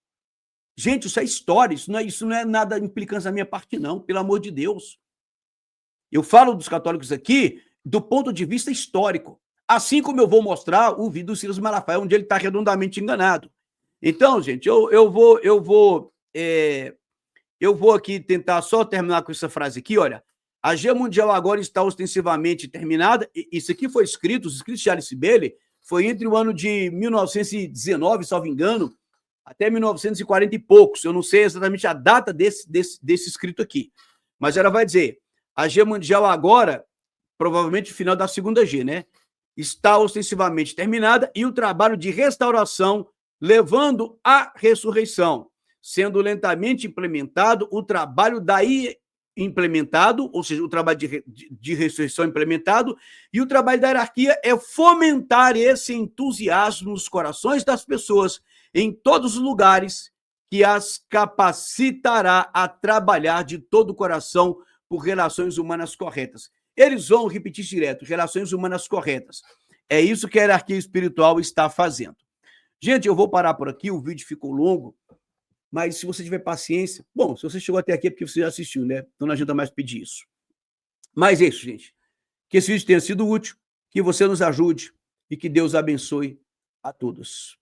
Speaker 1: Gente, isso é história, isso não é nada implicância da minha parte, não, pelo amor de Deus. Eu falo dos católicos aqui do ponto de vista histórico, assim como eu vou mostrar o vídeo do Silas Malafaia, onde ele está redondamente enganado. Então, gente, eu vou aqui tentar só terminar com essa frase aqui, olha. A G Mundial agora está ostensivamente terminada. Isso aqui foi escrito, os escritos de Alice Bailey, foi entre o ano de 1919, salvo engano, até 1940 e poucos. Eu não sei exatamente a data desse escrito aqui. Mas ela vai dizer, a G Mundial agora, provavelmente no final da segunda G, né? Está ostensivamente terminada e o trabalho de restauração levando à ressurreição, sendo lentamente implementado o trabalho daí implementado, ou seja, o trabalho de ressurreição implementado, e o trabalho da hierarquia é fomentar esse entusiasmo nos corações das pessoas em todos os lugares, que as capacitará a trabalhar de todo o coração por relações humanas corretas. Eles vão repetir direto, relações humanas corretas. É isso que a hierarquia espiritual está fazendo. Gente, eu vou parar por aqui, o vídeo ficou longo, mas se você tiver paciência... Bom, se você chegou até aqui é porque você já assistiu, né? Então não adianta mais pedir isso. Mas é isso, gente. Que esse vídeo tenha sido útil, que você nos ajude e que Deus abençoe a todos.